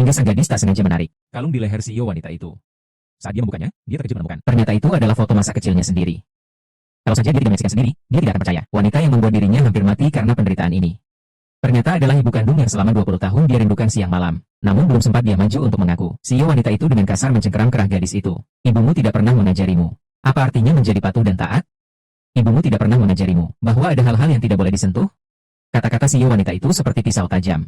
sehingga sang gadis tak sengaja menarik kalung di leher CEO wanita itu. Saat dia membukanya, dia terkejut menemukan. Ternyata itu adalah foto masa kecilnya sendiri. Kalau saja dia tidak menyaksikan sendiri, dia tidak akan percaya. Wanita yang membuat dirinya hampir mati karena penderitaan ini. Ternyata adalah ibu kandung yang selama 20 tahun dia rindukan siang malam. Namun belum sempat dia maju untuk mengaku. CEO wanita itu dengan kasar mencengkeram kerah gadis itu. Ibumu tidak pernah mengajarimu. Apa artinya menjadi patuh dan taat? Ibumu tidak pernah mengajarimu bahwa ada hal-hal yang tidak boleh disentuh? Kata-kata CEO wanita itu seperti pisau tajam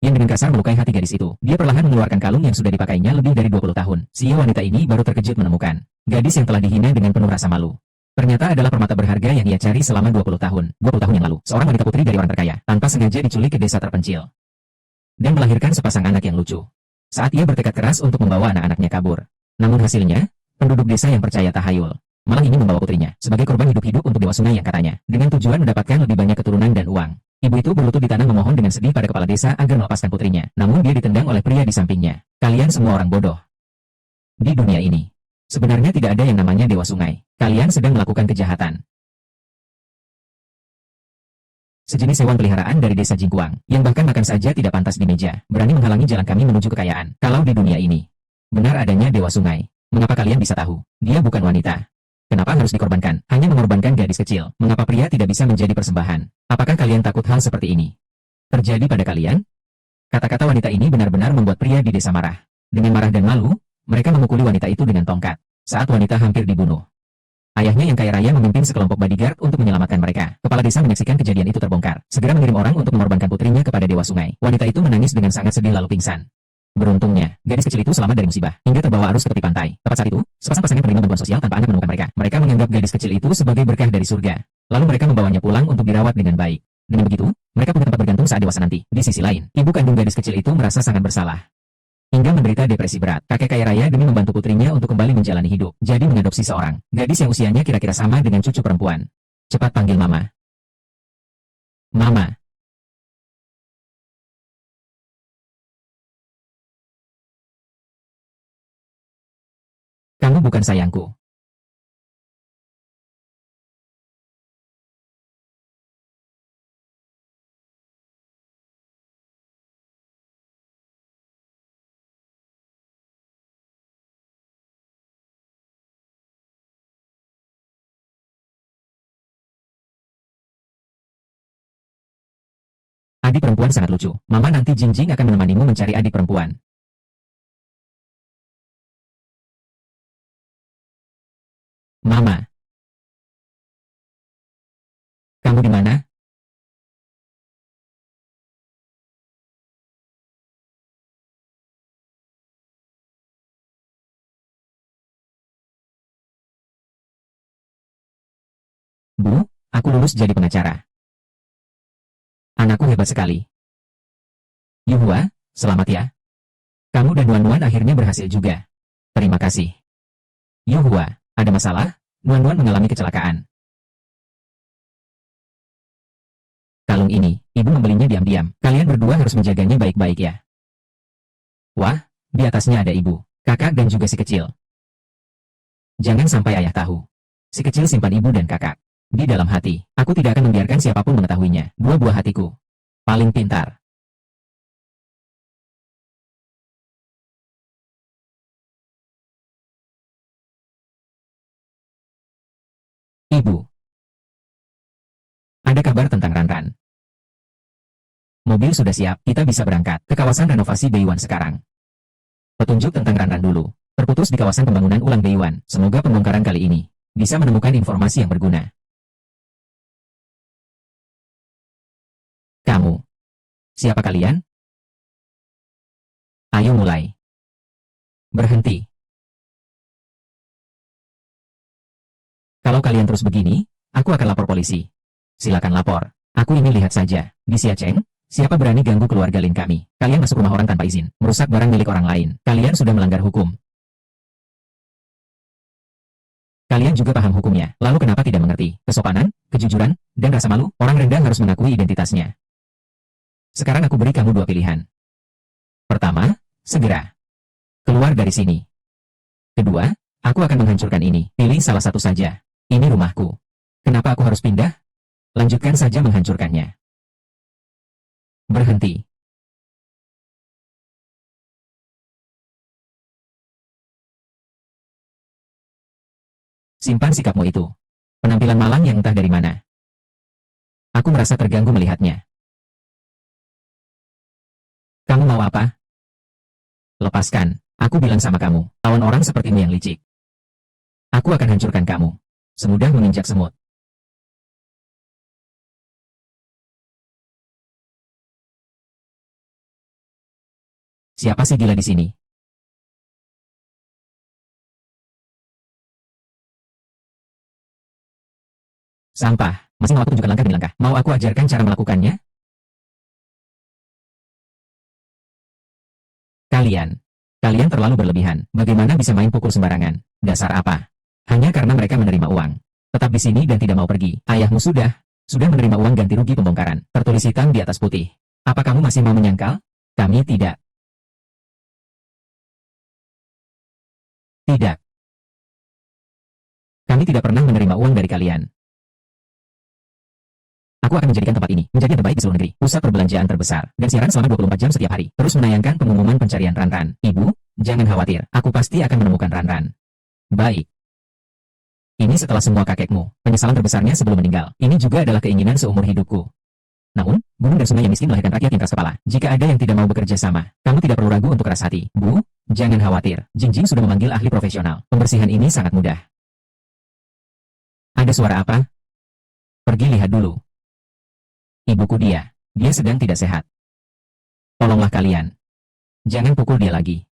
yang dengan kasar melukai hati gadis itu. Dia perlahan mengeluarkan kalung yang sudah dipakainya lebih dari 20 tahun. CEO wanita ini baru terkejut menemukan gadis yang telah dihina dengan penuh rasa malu. Ternyata adalah permata berharga yang ia cari selama 20 tahun. 20 tahun yang lalu, seorang wanita putri dari orang terkaya, tanpa sengaja diculik ke desa terpencil. Dan melahirkan sepasang anak yang lucu. Saat ia bertekad keras untuk membawa anak-anaknya kabur. Namun hasilnya, penduduk desa yang percaya tahayul, malah ingin membawa putrinya sebagai korban hidup-hidup untuk Dewa Sungai yang katanya, dengan tujuan mendapatkan lebih banyak keturunan dan uang. Ibu itu berlutut di tanah memohon dengan sedih pada kepala desa agar melepaskan putrinya. Namun dia ditendang oleh pria di sampingnya. Kalian semua orang bodoh. Di dunia ini, sebenarnya tidak ada yang namanya Dewa Sungai. Kalian sedang melakukan kejahatan. Sejenis hewan peliharaan dari desa Jingkuang, yang bahkan makan saja tidak pantas di meja, berani menghalangi jalan kami menuju kekayaan. Kalau di dunia ini benar adanya Dewa Sungai, mengapa kalian bisa tahu? Dia bukan wanita. Kenapa harus dikorbankan? Hanya mengorbankan gadis kecil. Mengapa pria tidak bisa menjadi persembahan? Apakah kalian takut hal seperti ini terjadi pada kalian? Kata-kata wanita ini benar-benar membuat pria di desa marah. Dengan marah dan malu, mereka memukuli wanita itu dengan tongkat. Saat wanita hampir dibunuh, ayahnya yang kaya raya memimpin sekelompok bodyguard untuk menyelamatkan mereka. Kepala desa menyaksikan kejadian itu terbongkar. Segera mengirim orang untuk mengorbankan putrinya kepada Dewa Sungai. Wanita itu menangis dengan sangat sedih lalu pingsan. Beruntungnya, gadis kecil itu selamat dari musibah, hingga terbawa arus ke tepi pantai. Tepat saat itu, sepasang pasangan penerima bantuan sosial tanpa anak menemukan mereka. Mereka menganggap gadis kecil itu sebagai berkah dari surga. Lalu mereka membawanya pulang untuk dirawat dengan baik. Dengan begitu, mereka punya tempat bergantung saat dewasa nanti. Di sisi lain, ibu kandung gadis kecil itu merasa sangat bersalah, hingga menderita depresi berat. Kakek kaya raya demi membantu putrinya untuk kembali menjalani hidup, jadi mengadopsi seorang gadis yang usianya kira-kira sama dengan cucu perempuan. Cepat panggil Mama. Mama. Kamu bukan sayangku. Adik perempuan sangat lucu. Mama nanti Jinjing akan menemanimu mencari adik perempuan. Mama. Kamu di mana? Bu, aku lulus jadi pengacara. Anakku hebat sekali. Yuhua, selamat ya. Kamu dan Nuan-Nuan akhirnya berhasil juga. Terima kasih. Yuhua, ada masalah? Nuan-Nuan mengalami kecelakaan. Kalung ini, ibu membelinya diam-diam. Kalian berdua harus menjaganya baik-baik ya. Wah, di atasnya ada ibu, kakak dan juga si kecil. Jangan sampai ayah tahu. Si kecil simpan ibu dan kakak di dalam hati. Aku tidak akan membiarkan siapapun mengetahuinya. Dua buah hatiku paling pintar. Ibu, ada kabar tentang Ranran. Mobil sudah siap, kita bisa berangkat ke kawasan renovasi Beiwan sekarang. Petunjuk tentang Ranran dulu. Terputus di kawasan pembangunan ulang Beiwan. Semoga pembongkaran kali ini bisa menemukan informasi yang berguna. Kamu, siapa kalian? Ayo mulai. Berhenti. Kalau kalian terus begini, aku akan lapor polisi. Silakan lapor. Aku ingin lihat saja. Di Siacheng, siapa berani ganggu keluarga Lin kami? Kalian masuk rumah orang tanpa izin, merusak barang milik orang lain. Kalian sudah melanggar hukum. Kalian juga paham hukumnya. Lalu kenapa tidak mengerti? Kesopanan, kejujuran, dan rasa malu? Orang rendah harus mengakui identitasnya. Sekarang aku beri kamu dua pilihan. Pertama, segera keluar dari sini. Kedua, aku akan menghancurkan ini. Pilih salah satu saja. Ini rumahku. Kenapa aku harus pindah? Lanjutkan saja menghancurkannya. Berhenti. Simpan sikapmu itu. Penampilan malang yang entah dari mana. Aku merasa terganggu melihatnya. Kamu mau apa? Lepaskan. Aku bilang sama kamu, lawan orang sepertimu yang licik. Aku akan hancurkan kamu. Semudah menginjak semut. Siapa sih gila di sini? Sampah. Masih mau aku tunjukkan langkah demi langkah? Mau aku ajarkan cara melakukannya? Kalian. Kalian terlalu berlebihan. Bagaimana bisa main pukul sembarangan? Dasar apa? Hanya karena mereka menerima uang. Tetap di sini dan tidak mau pergi. Ayahmu sudah menerima uang ganti rugi pembongkaran. Tertulis hitam di atas putih. Apa kamu masih mau menyangkal? Kami tidak. Tidak. Kami tidak pernah menerima uang dari kalian. Aku akan menjadikan tempat ini menjadi yang terbaik di seluruh negeri, pusat perbelanjaan terbesar, dan siaran selama 24 jam setiap hari. Terus menayangkan pengumuman pencarian Ranran. Ibu, jangan khawatir, aku pasti akan menemukan Ranran. Baik. Ini setelah semua kakekmu, penyesalan terbesarnya sebelum meninggal. Ini juga adalah keinginan seumur hidupku. Namun, gunung dan sungai yang miskin melahirkan rakyat yang keras kepala. Jika ada yang tidak mau bekerja sama, kamu tidak perlu ragu untuk keras hati. Bu, jangan khawatir. Jingjing sudah memanggil ahli profesional. Pembersihan ini sangat mudah. Ada suara apa? Pergi lihat dulu. Ibuku dia sedang tidak sehat. Tolonglah kalian. Jangan pukul dia lagi.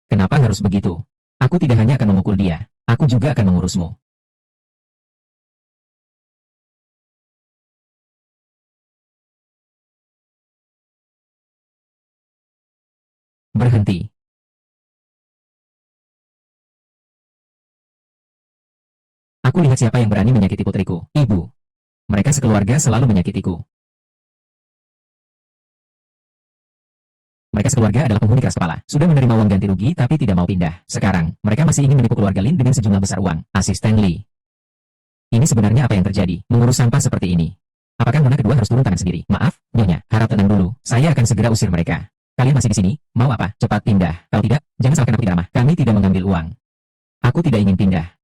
Kenapa harus begitu? Aku tidak hanya akan memukul dia, aku juga akan mengurusmu. Berhenti. Aku lihat siapa yang berani menyakiti putriku. Ibu. Mereka sekeluarga selalu menyakitiku. Mereka sekeluarga adalah penghuni keras kepala. Sudah menerima uang ganti rugi tapi tidak mau pindah. Sekarang, mereka masih ingin menipu keluarga Lin dengan sejumlah besar uang. Asisten Lee. Ini sebenarnya apa yang terjadi? Mengurus sampah seperti ini. Apakah Nona kedua harus turun tangan sendiri? Maaf, Nyonya, harap tenang dulu. Saya akan segera usir mereka. Kalian masih di sini? Mau apa? Cepat pindah. Kalau tidak, jangan salahkan aku tidak ramah. Kami tidak mengambil uang. Aku tidak ingin pindah.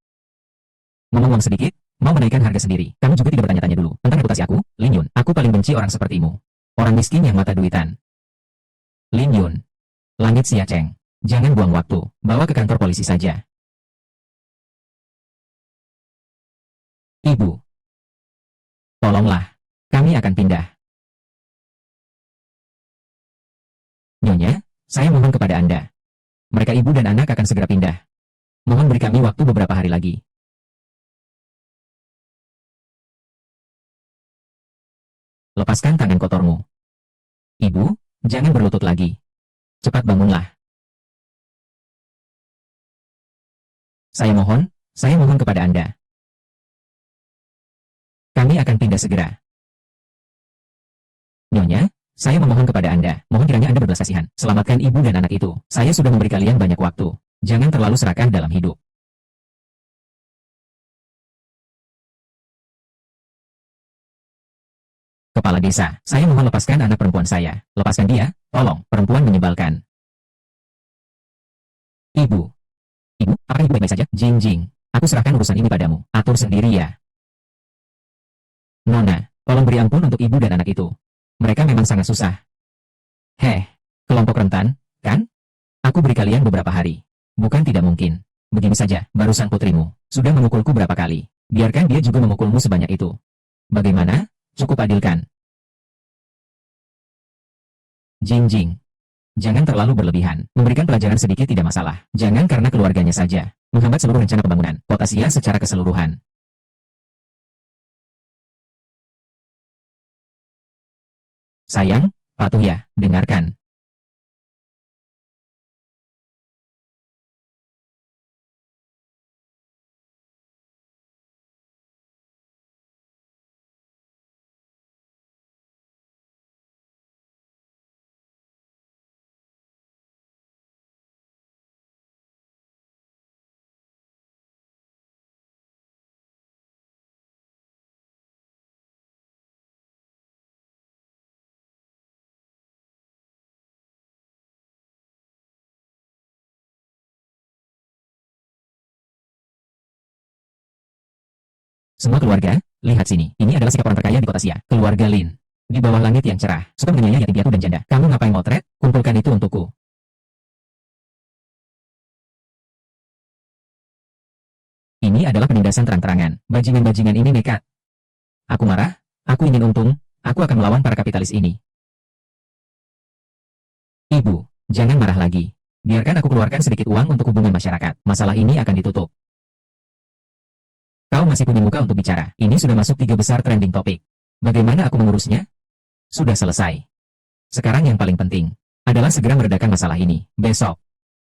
Ngomong uang sedikit, mau menaikkan harga sendiri. Kamu juga tidak bertanya-tanya dulu. Tentang reputasi aku, Lin Yun. Aku paling benci orang sepertimu. Orang miskin yang mata duitan. Lin Yun. Langit Siaceng. Jangan buang waktu. Bawa ke kantor polisi saja. Ibu. Tolonglah. Kami akan pindah. Nyonya, saya mohon kepada Anda. Mereka ibu dan anak akan segera pindah. Mohon beri kami waktu beberapa hari lagi. Lepaskan tangan kotormu. Ibu, jangan berlutut lagi. Cepat bangunlah. Saya mohon kepada Anda. Kami akan pindah segera. Nyonya, saya memohon kepada Anda. Mohon kiranya Anda berbelas kasihan. Selamatkan ibu dan anak itu. Saya sudah memberi kalian banyak waktu. Jangan terlalu serakah dalam hidup. Kepala desa, saya mohon lepaskan anak perempuan saya. Lepaskan dia, tolong. Perempuan menyebalkan. Ibu. Ibu, apakah ibu baik-baik saja? Jing Jing. Aku serahkan urusan ini padamu. Atur sendiri ya. Nona, tolong beri ampun untuk ibu dan anak itu. Mereka memang sangat susah. Heh, kelompok rentan, kan? Aku beri kalian beberapa hari. Bukan tidak mungkin. Begini saja, barusan putrimu sudah memukulku berapa kali. Biarkan dia juga memukulmu sebanyak itu. Bagaimana? Cukup adil kan? Jing Jing. Jangan terlalu berlebihan. Memberikan pelajaran sedikit tidak masalah. Jangan karena keluarganya saja. Menghambat seluruh rencana pembangunan kota Sia secara keseluruhan. Sayang, patuh ya, dengarkan. Semua keluarga, lihat sini. Ini adalah sikap orang terkaya di kota Sia. Keluarga Lin. Di bawah langit yang cerah, suka menganiaya yatim piatu dan janda. Kamu ngapain motret? Kumpulkan itu untukku. Ini adalah penindasan terang-terangan. Bajingan-bajingan ini nekat. Aku marah, aku ingin untung, aku akan melawan para kapitalis ini. Ibu, jangan marah lagi. Biarkan aku keluarkan sedikit uang untuk hubungan masyarakat. Masalah ini akan ditutup. Kau masih punya muka untuk bicara. Ini sudah masuk 3 besar trending topik. Bagaimana aku mengurusnya? Sudah selesai. Sekarang yang paling penting adalah segera meredakan masalah ini. Besok,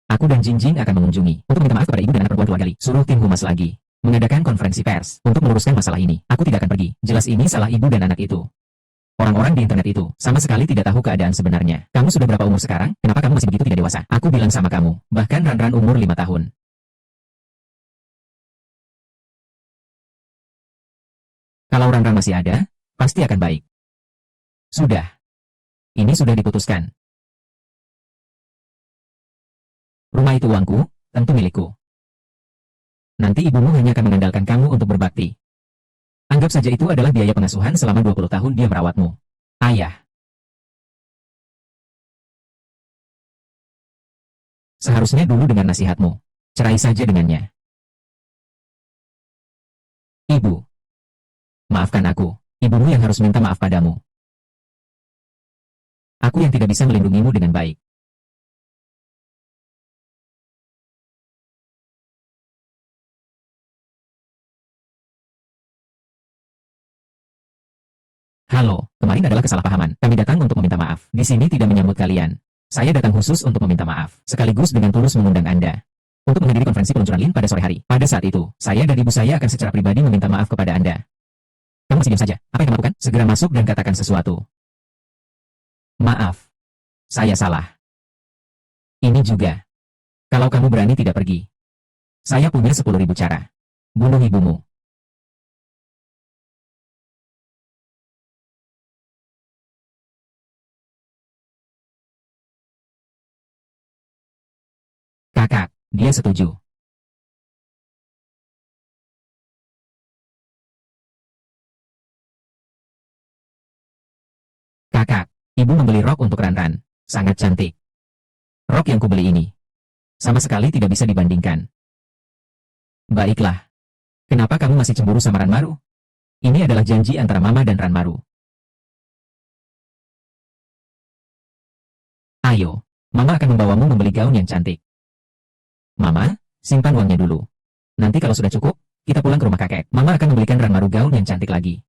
aku dan Jingjing akan mengunjungi untuk minta maaf kepada ibu dan anak perempuan keluarga Li. Suruh tim humas lagi mengadakan konferensi pers untuk meluruskan masalah ini. Aku tidak akan pergi. Jelas ini salah ibu dan anak itu. Orang-orang di internet itu sama sekali tidak tahu keadaan sebenarnya. Kamu sudah berapa umur sekarang? Kenapa kamu masih begitu tidak dewasa? Aku bilang sama kamu. Bahkan Ran-Ran umur 5 tahun. Kalau Ran-Ran masih ada, pasti akan baik. Sudah. Ini sudah diputuskan. Rumah itu uangku, tentu milikku. Nanti ibumu hanya akan mengandalkan kamu untuk berbakti. Anggap saja itu adalah biaya pengasuhan selama 20 tahun dia merawatmu. Ayah. Seharusnya dulu dengan nasihatmu. Cerai saja dengannya. Ibu. Maafkan aku. Ibumu yang harus minta maaf padamu. Aku yang tidak bisa melindungimu dengan baik. Halo, kemarin adalah kesalahpahaman. Kami datang untuk meminta maaf. Di sini tidak menyambut kalian. Saya datang khusus untuk meminta maaf, sekaligus dengan tulus mengundang Anda untuk menghadiri konferensi peluncuran Lin pada sore hari. Pada saat itu, saya dan ibu saya akan secara pribadi meminta maaf kepada Anda. Kamu masih diam saja. Apa yang kamu lakukan? Segera masuk dan katakan sesuatu. Maaf. Saya salah. Ini juga. Kalau kamu berani tidak pergi. Saya punya 10.000 cara. Bunuh ibumu. Kakak, dia setuju. Kakak, ibu membeli rok untuk Ran-Ran. Sangat cantik. Rok yang kubeli ini sama sekali tidak bisa dibandingkan. Baiklah. Kenapa kamu masih cemburu sama Ranmaru? Ini adalah janji antara Mama dan Ranmaru. Ayo, Mama akan membawamu membeli gaun yang cantik. Mama, simpan uangnya dulu. Nanti kalau sudah cukup, kita pulang ke rumah kakek. Mama akan membelikan Ranmaru gaun yang cantik lagi.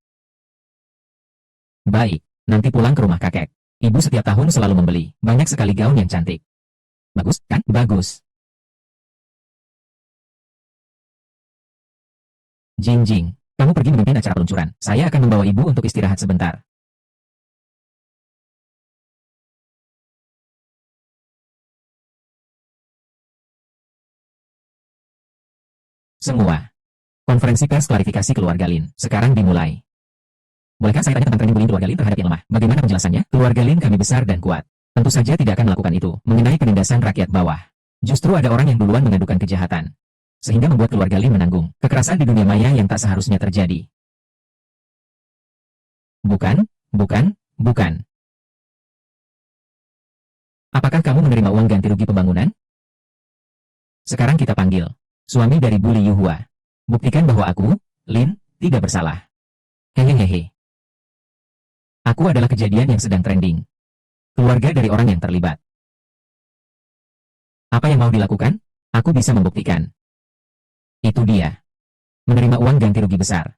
Baik, nanti pulang ke rumah kakek. Ibu setiap tahun selalu membeli banyak sekali gaun yang cantik. Bagus, kan? Bagus. Jingjing, kamu pergi memimpin acara peluncuran. Saya akan membawa ibu untuk istirahat sebentar. Semua. Konferensi pers klarifikasi keluarga Lin sekarang dimulai. Bolehkah saya tanya tentang training bullying keluarga Lin terhadap yang lemah? Bagaimana penjelasannya? Keluarga Lin kami besar dan kuat. Tentu saja tidak akan melakukan itu. Mengenai penindasan rakyat bawah. Justru ada orang yang duluan mengadukan kejahatan. Sehingga membuat keluarga Lin menanggung kekerasan di dunia maya yang tak seharusnya terjadi. Bukan, bukan, bukan. Apakah kamu menerima uang ganti rugi pembangunan? Sekarang kita panggil suami dari Bully Yuhua. Buktikan bahwa aku, Lin, tidak bersalah. Hehehehe. Aku adalah kejadian yang sedang trending. Keluarga dari orang yang terlibat. Apa yang mau dilakukan? Aku bisa membuktikan. Itu dia. Menerima uang ganti rugi besar.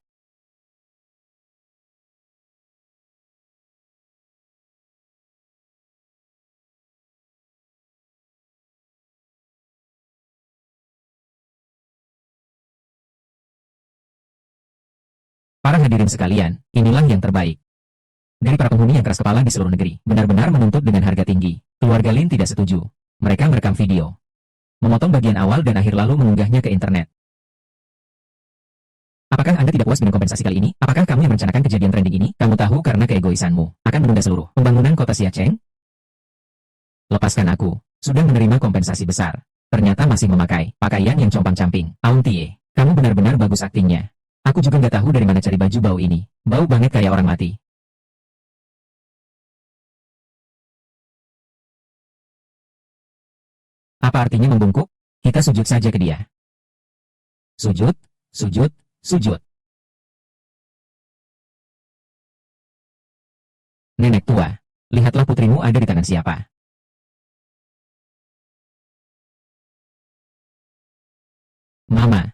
Para hadirin sekalian, inilah yang terbaik. Dari para penghuni yang keras kepala di seluruh negeri, benar-benar menuntut dengan harga tinggi. Keluarga Lin tidak setuju. Mereka merekam video, memotong bagian awal dan akhir lalu mengunggahnya ke internet. Apakah Anda tidak puas dengan kompensasi kali ini? Apakah kamu yang merencanakan kejadian trending ini? Kamu tahu karena keegoisanmu akan menunda seluruh pembangunan kota Xiacheng? Lepaskan aku. Sudah menerima kompensasi besar. Ternyata masih memakai pakaian yang compang-camping. Auntie, kamu benar-benar bagus aktingnya. Aku juga nggak tahu dari mana cari baju bau ini. Bau banget kayak orang mati. Apa artinya membungkuk? Kita sujud saja ke dia. Sujud, sujud, sujud. Nenek tua, lihatlah putrimu ada di tangan siapa. Mama,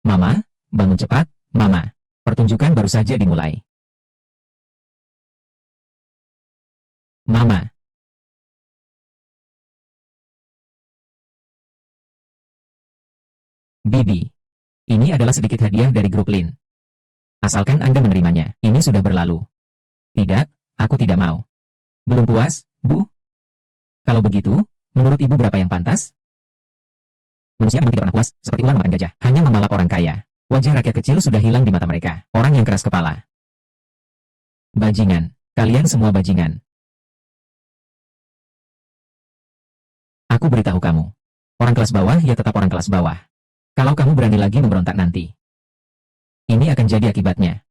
Mama, bangun cepat, Mama. Pertunjukan baru saja dimulai. Mama, Bibi. Ini adalah sedikit hadiah dari grup Lin. Asalkan Anda menerimanya, ini sudah berlalu. Tidak, aku tidak mau. Belum puas, Bu? Kalau begitu, menurut Ibu berapa yang pantas? Manusia memang tidak pernah puas, seperti ular makan gajah, hanya memalak orang kaya. Wajah rakyat kecil sudah hilang di mata mereka, orang yang keras kepala. Bajingan, kalian semua bajingan. Aku beritahu kamu. Orang kelas bawah ya tetap orang kelas bawah. Kalau kamu berani lagi memberontak nanti, ini akan jadi akibatnya.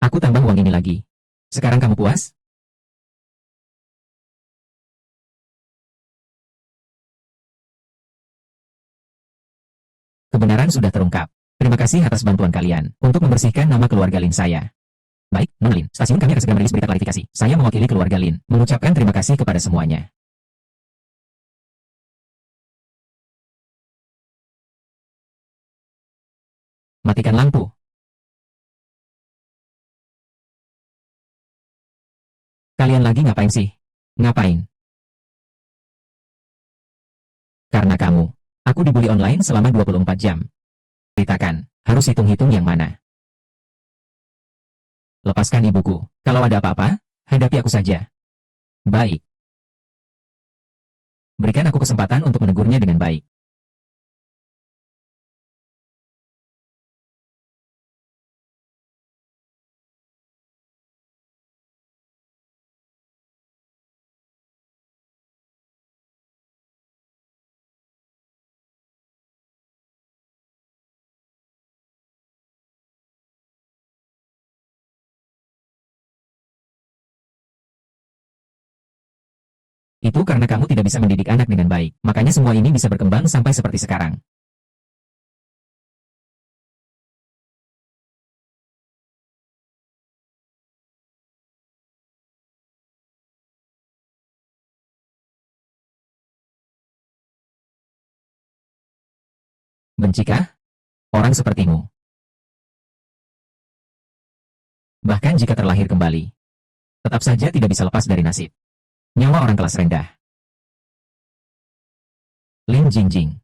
Aku tambah uang ini lagi. Sekarang kamu puas? Kebenaran sudah terungkap. Terima kasih atas bantuan kalian untuk membersihkan nama keluarga Lin saya. Baik, Nona Lin, stasiun kami akan segera merilis berita klarifikasi. Saya mewakili keluarga Lin, mengucapkan terima kasih kepada semuanya. Matikan lampu. Kalian lagi ngapain sih? Ngapain? Karena kamu. Aku dibully online selama 24 jam. Ceritakan, harus hitung-hitung yang mana. Lepaskan ibuku. Kalau ada apa-apa, hadapi aku saja. Baik. Berikan aku kesempatan untuk menegurnya dengan baik. Itu karena kamu tidak bisa mendidik anak dengan baik. Makanya semua ini bisa berkembang sampai seperti sekarang. Bencikah? Orang sepertimu. Bahkan jika terlahir kembali, tetap saja tidak bisa lepas dari nasib. Nyawa orang kelas rendah. Lin Jingjing.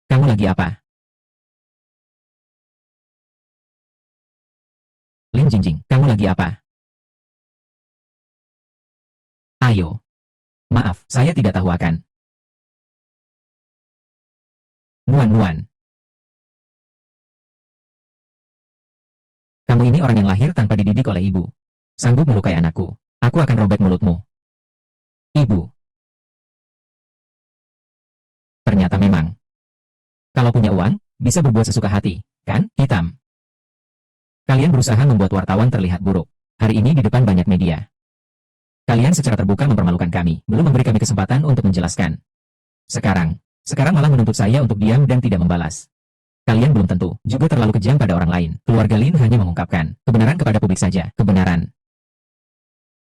Kamu lagi apa? Lin Jingjing, kamu lagi apa? Ayo. Maaf, saya tidak tahu akan. Nuan-nuan. Kamu ini orang yang lahir tanpa dididik oleh ibu. Sanggup melukai anakku. Aku akan robek mulutmu. Ibu. Ternyata memang. Kalau punya uang, bisa berbuat sesuka hati, kan? Hitam. Kalian berusaha membuat wartawan terlihat buruk. Hari ini di depan banyak media. Kalian secara terbuka mempermalukan kami, belum memberi kami kesempatan untuk menjelaskan. Sekarang malah menuntut saya untuk diam dan tidak membalas. Kalian belum tentu juga terlalu kejam pada orang lain. Keluarga Lin hanya mengungkapkan kebenaran kepada publik saja.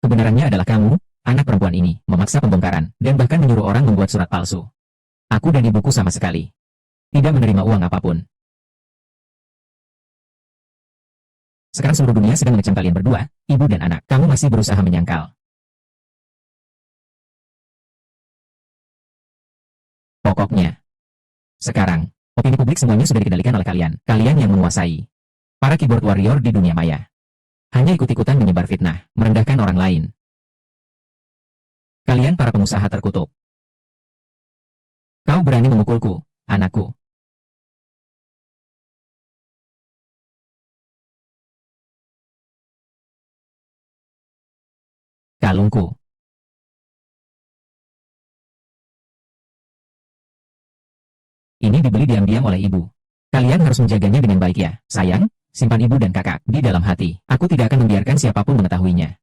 Kebenarannya adalah kamu, anak perempuan ini, memaksa pembongkaran, dan bahkan menyuruh orang membuat surat palsu. Aku dan ibuku sama sekali tidak menerima uang apapun. Sekarang seluruh dunia sedang mengecam kalian berdua, ibu dan anak. Kamu masih berusaha menyangkal. Pokoknya, sekarang, opini publik semuanya sudah dikendalikan oleh kalian. Kalian yang menguasai. Para keyboard warrior di dunia maya. Hanya ikut-ikutan menyebar fitnah, merendahkan orang lain. Kalian para pengusaha terkutuk. Kau berani memukulku, anakku. Kalungku. Ini dibeli diam-diam oleh ibu. Kalian harus menjaganya dengan baik ya, sayang. Simpan ibu dan kakak di dalam hati. Aku tidak akan membiarkan siapapun mengetahuinya.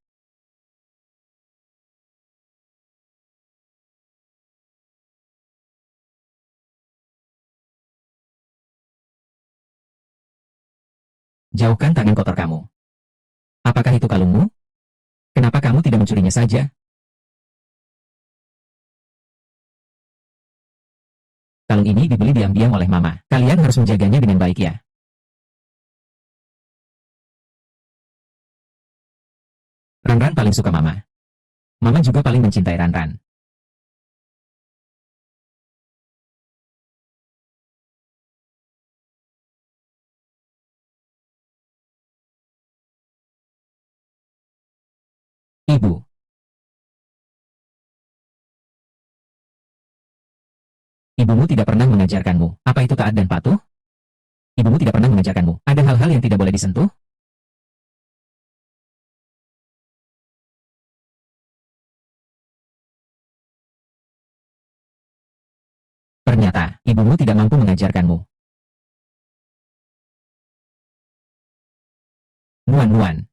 Jauhkan tangan kotor kamu. Apakah itu kalungmu? Kenapa kamu tidak mencurinya saja? Kalung ini dibeli diam-diam oleh mama. Kalian harus menjaganya dengan baik ya. Ranran paling suka mama. Mama juga paling mencintai Ranran. Ibu. Ibumu tidak pernah mengajarkanmu. Apa itu taat dan patuh? Ibumu tidak pernah mengajarkanmu. Ada hal-hal yang tidak boleh disentuh? Ternyata, ibumu tidak mampu mengajarkanmu. Nuan-nuan.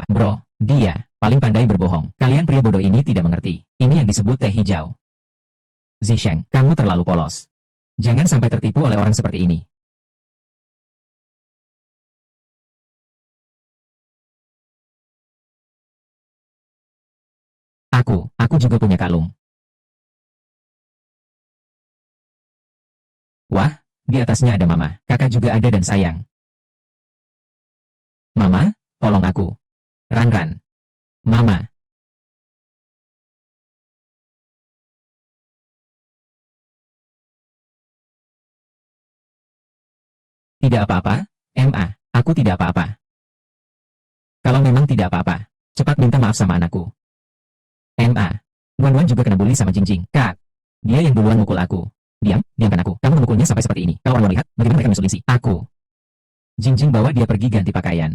Bro, dia paling pandai berbohong. Kalian pria bodoh ini tidak mengerti. Ini yang disebut teh hijau. Zisheng, kamu terlalu polos. Jangan sampai tertipu oleh orang seperti ini. Aku juga punya kalung. Wah, di atasnya ada mama. Kakak juga ada dan sayang. Mama, tolong aku. Ranran. Mama. Tidak apa-apa, Ma. Aku tidak apa-apa. Kalau memang tidak apa-apa, cepat minta maaf sama anakku. Ma. Wan-Wan juga kena bully sama Jingjing. Kak. Dia yang duluan mukul aku. Diamkan aku. Kamu memukulnya sampai seperti ini. Kalau Wan-Wan lihat, bagaimana mereka menyusul aku. Jingjing bawa dia pergi ganti pakaian.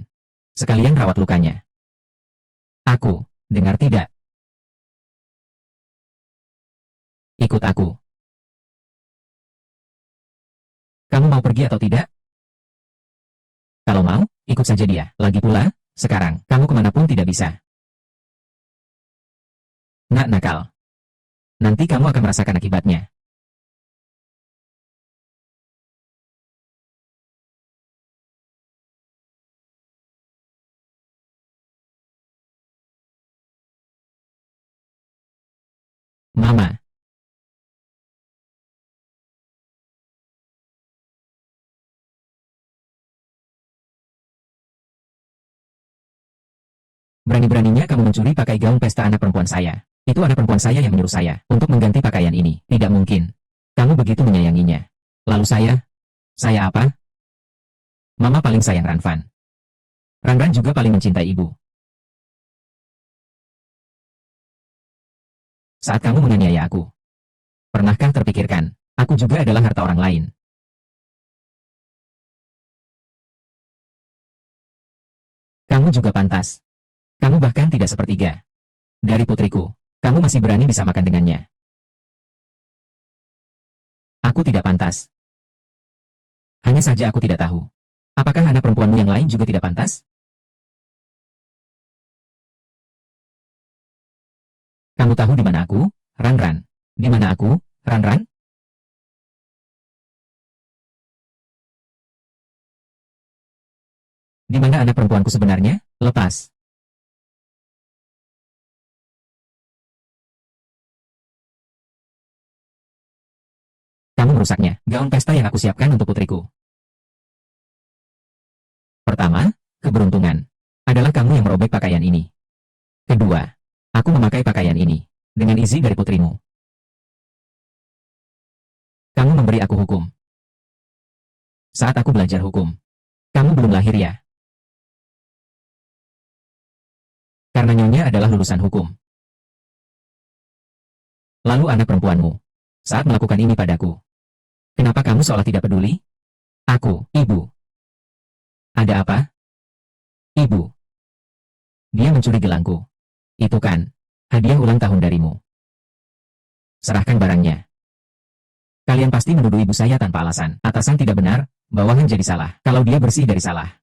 Sekalian rawat lukanya. Aku. Dengar tidak? Ikut aku. Kamu mau pergi atau tidak? Kalau mau, ikut saja dia. Lagi pula, sekarang, kamu kemanapun tidak bisa. Nak nakal. Nanti kamu akan merasakan akibatnya. Mama. Berani-beraninya kamu mencuri pakai gaun pesta anak perempuan saya. Itu anak perempuan saya yang menyuruh saya untuk mengganti pakaian ini. Tidak mungkin. Kamu begitu menyayanginya. Lalu saya apa? Mama paling sayang Ranfan. Ranran juga paling mencintai ibu. Saat kamu menganiaya aku, pernahkah terpikirkan, aku juga adalah harta orang lain? Kamu juga pantas. Kamu bahkan tidak sepertiga dari putriku. Kamu masih berani bisa makan dengannya. Aku tidak pantas. Hanya saja aku tidak tahu. Apakah anak perempuanmu yang lain juga tidak pantas? Kamu tahu di mana aku, Ranran? Di mana aku, Ranran? Di mana anak perempuanku sebenarnya? Lepas. Kamu merusaknya. Gaun pesta yang aku siapkan untuk putriku. Pertama, keberuntungan. Adalah kamu yang merobek pakaian ini. Kedua, aku memakai pakaian ini. Dengan izin dari putrimu. Kamu memberi aku hukum. Saat aku belajar hukum. Kamu belum lahir ya? Karena Nyonya adalah lulusan hukum. Lalu anak perempuanmu. Saat melakukan ini padaku. Kenapa kamu seolah tidak peduli? Aku, ibu. Ada apa? Ibu. Dia mencuri gelangku. Itu kan hadiah ulang tahun darimu. Serahkan barangnya. Kalian pasti menuduh ibu saya tanpa alasan. Atasan tidak benar, bawahan jadi salah. Kalau dia bersih dari salah,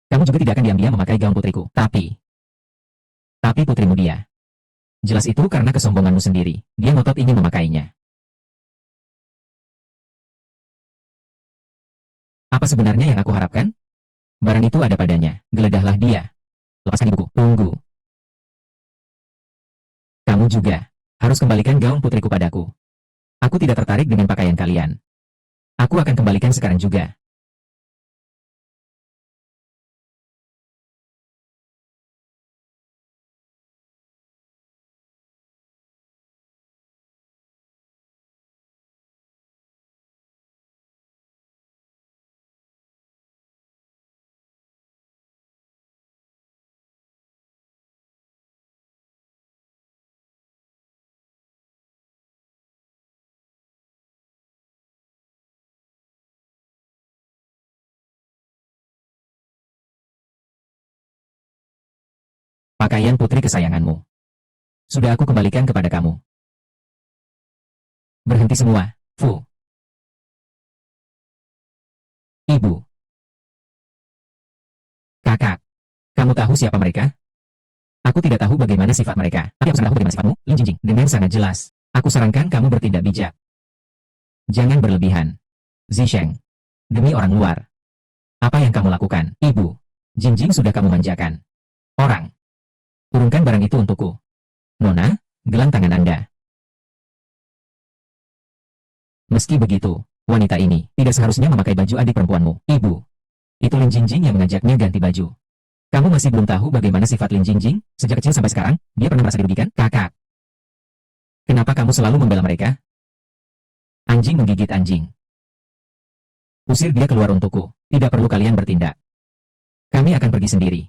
kamu juga tidak akan diam-diam memakai gaun putriku. Tapi putrimu dia. Jelas itu karena kesombonganmu sendiri. Dia ngotot ingin memakainya. Apa sebenarnya yang aku harapkan? Barang itu ada padanya. Geledahlah dia. Lepaskan ibuku. Tunggu. Kamu juga harus kembalikan gaun putriku padaku. Aku tidak tertarik dengan pakaian kalian. Aku akan kembalikan sekarang juga. Pakaian putri kesayanganmu. Sudah aku kembalikan kepada kamu. Berhenti semua. Fu. Ibu. Kakak. Kamu tahu siapa mereka? Aku tidak tahu bagaimana sifat mereka. Tapi aku sangat tahu bagaimana sifatmu, Lin Jingjing. Dengan sangat jelas. Aku sarankan kamu bertindak bijak. Jangan berlebihan. Zisheng. Demi orang luar. Apa yang kamu lakukan? Ibu. Jingjing sudah kamu manjakan. Orang. Turunkan barang itu untukku. Nona, gelang tangan Anda. Meski begitu, wanita ini tidak seharusnya memakai baju adik perempuanmu. Ibu. Itu Lin Jingjing yang mengajaknya ganti baju. Kamu masih belum tahu bagaimana sifat Lin Jingjing? Sejak kecil sampai sekarang, dia pernah merasa dirugikan? Kakak. Kenapa kamu selalu membela mereka? Anjing menggigit anjing. Usir dia keluar untukku. Tidak perlu kalian bertindak. Kami akan pergi sendiri.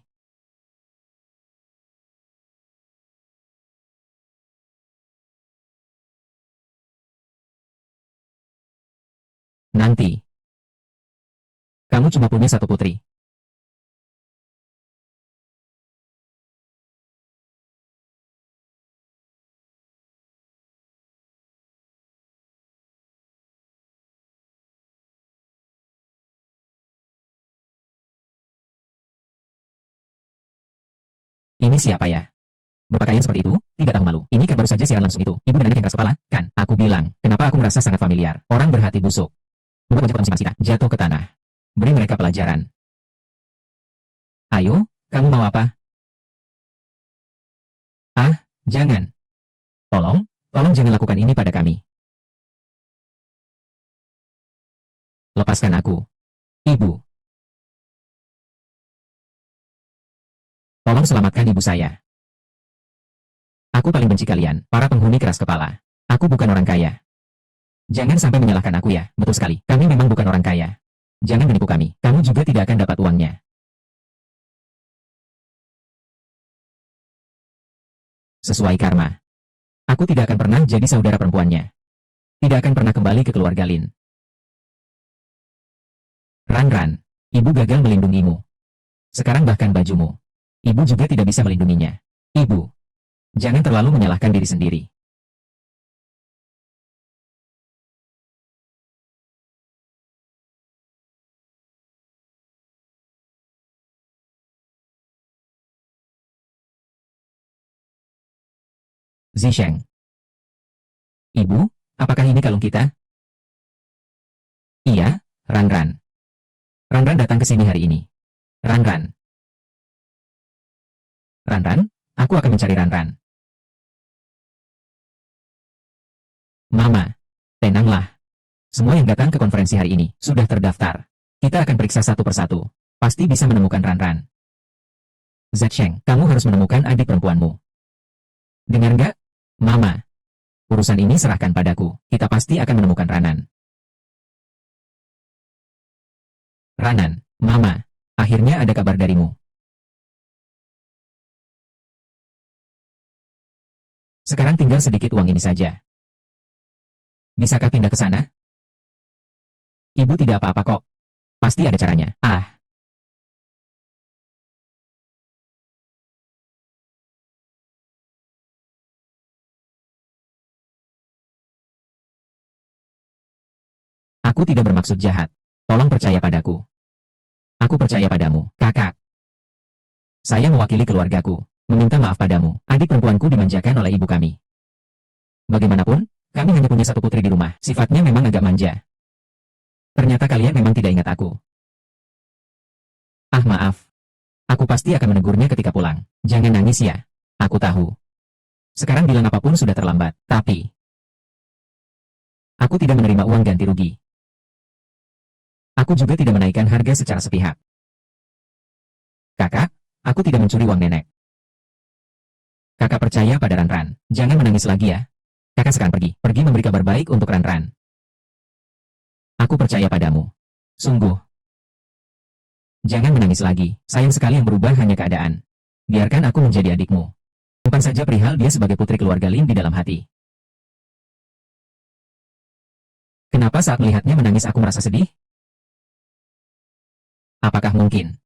Nanti. Kamu cuma punya satu putri. Ini siapa ya? Berpakaian seperti itu, tidak tahu malu. Ini kan baru saja siaran langsung itu. Ibu dan anak yang keras kepala, kan? Aku bilang, kenapa aku merasa sangat familiar? Orang berhati busuk. Buat wajah orang simpan sita, jatuh ke tanah. Beri mereka pelajaran. Ayo, kamu mau apa? Ah, jangan. Tolong jangan lakukan ini pada kami. Lepaskan aku. Ibu, tolong selamatkan ibu saya. Aku paling benci kalian, para penghuni keras kepala. Aku bukan orang kaya. Jangan sampai menyalahkan aku ya. Betul sekali, kami memang bukan orang kaya. Jangan menipu kami, kamu juga tidak akan dapat uangnya. Sesuai karma. Aku tidak akan pernah jadi saudara perempuannya. Tidak akan pernah kembali ke keluarga Lin. Ran, ibu gagal melindungimu. Sekarang bahkan bajumu. Ibu juga tidak bisa melindunginya. Ibu, jangan terlalu menyalahkan diri sendiri. Zisheng. Ibu, apakah ini kalung kita? Iya, Ran. Ran datang ke sini hari ini. Ran. Aku akan mencari Ran. Mama, tenanglah. Semua yang datang ke konferensi hari ini sudah terdaftar. Kita akan periksa satu persatu. Pasti bisa menemukan Ran. Zesheng, kamu harus menemukan adik perempuanmu. Dengar nggak? Mama. Urusan ini serahkan padaku. Kita pasti akan menemukan Ranan, Mama. Akhirnya ada kabar darimu. Sekarang tinggal sedikit uang ini saja. Bisakah pindah ke sana? Ibu tidak apa-apa kok. Pasti ada caranya. Ah, Aku tidak bermaksud jahat. Tolong percaya padaku. Aku percaya padamu, kakak. Saya mewakili keluargaku, meminta maaf padamu. Adik perempuanku dimanjakan oleh ibu kami. Bagaimanapun, kami hanya punya satu putri di rumah. Sifatnya memang agak manja. Ternyata kalian memang tidak ingat aku. Ah, maaf. Aku pasti akan menegurnya ketika pulang. Jangan nangis ya. Aku tahu. Sekarang bilang apapun sudah terlambat. Tapi aku tidak menerima uang ganti rugi. Aku juga tidak menaikkan harga secara sepihak. Kakak, aku tidak mencuri uang nenek. Kakak percaya pada Ran-Ran. Jangan menangis lagi ya. Kakak sekarang pergi. Pergi memberi kabar baik untuk Ran-Ran. Aku percaya padamu. Sungguh. Jangan menangis lagi. Sayang sekali yang berubah hanya keadaan. Biarkan aku menjadi adikmu. Simpan saja perihal dia sebagai putri keluarga Lin di dalam hati. Kenapa saat melihatnya menangis aku merasa sedih? Apakah mungkin?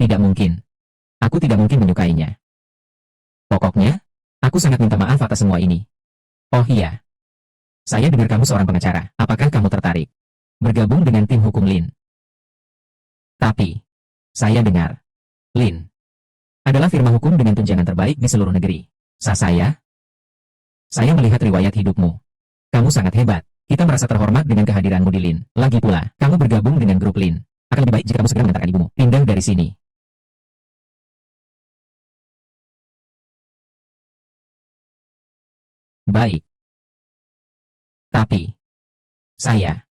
Tidak mungkin. Aku tidak mungkin menyukainya. Pokoknya, aku sangat minta maaf atas semua ini. Oh iya. Saya dengar kamu seorang pengacara. Apakah kamu tertarik bergabung dengan tim hukum Lin? Tapi, saya dengar, Lin adalah firma hukum dengan tunjangan terbaik di seluruh negeri. Sah saya melihat riwayat hidupmu. Kamu sangat hebat. Kita merasa terhormat dengan kehadiranmu di Lin. Lagi pula, kamu bergabung dengan grup Lin. Akan lebih baik jika kamu segera mengantarkan ibumu pindah dari sini. Baik. Tapi, saya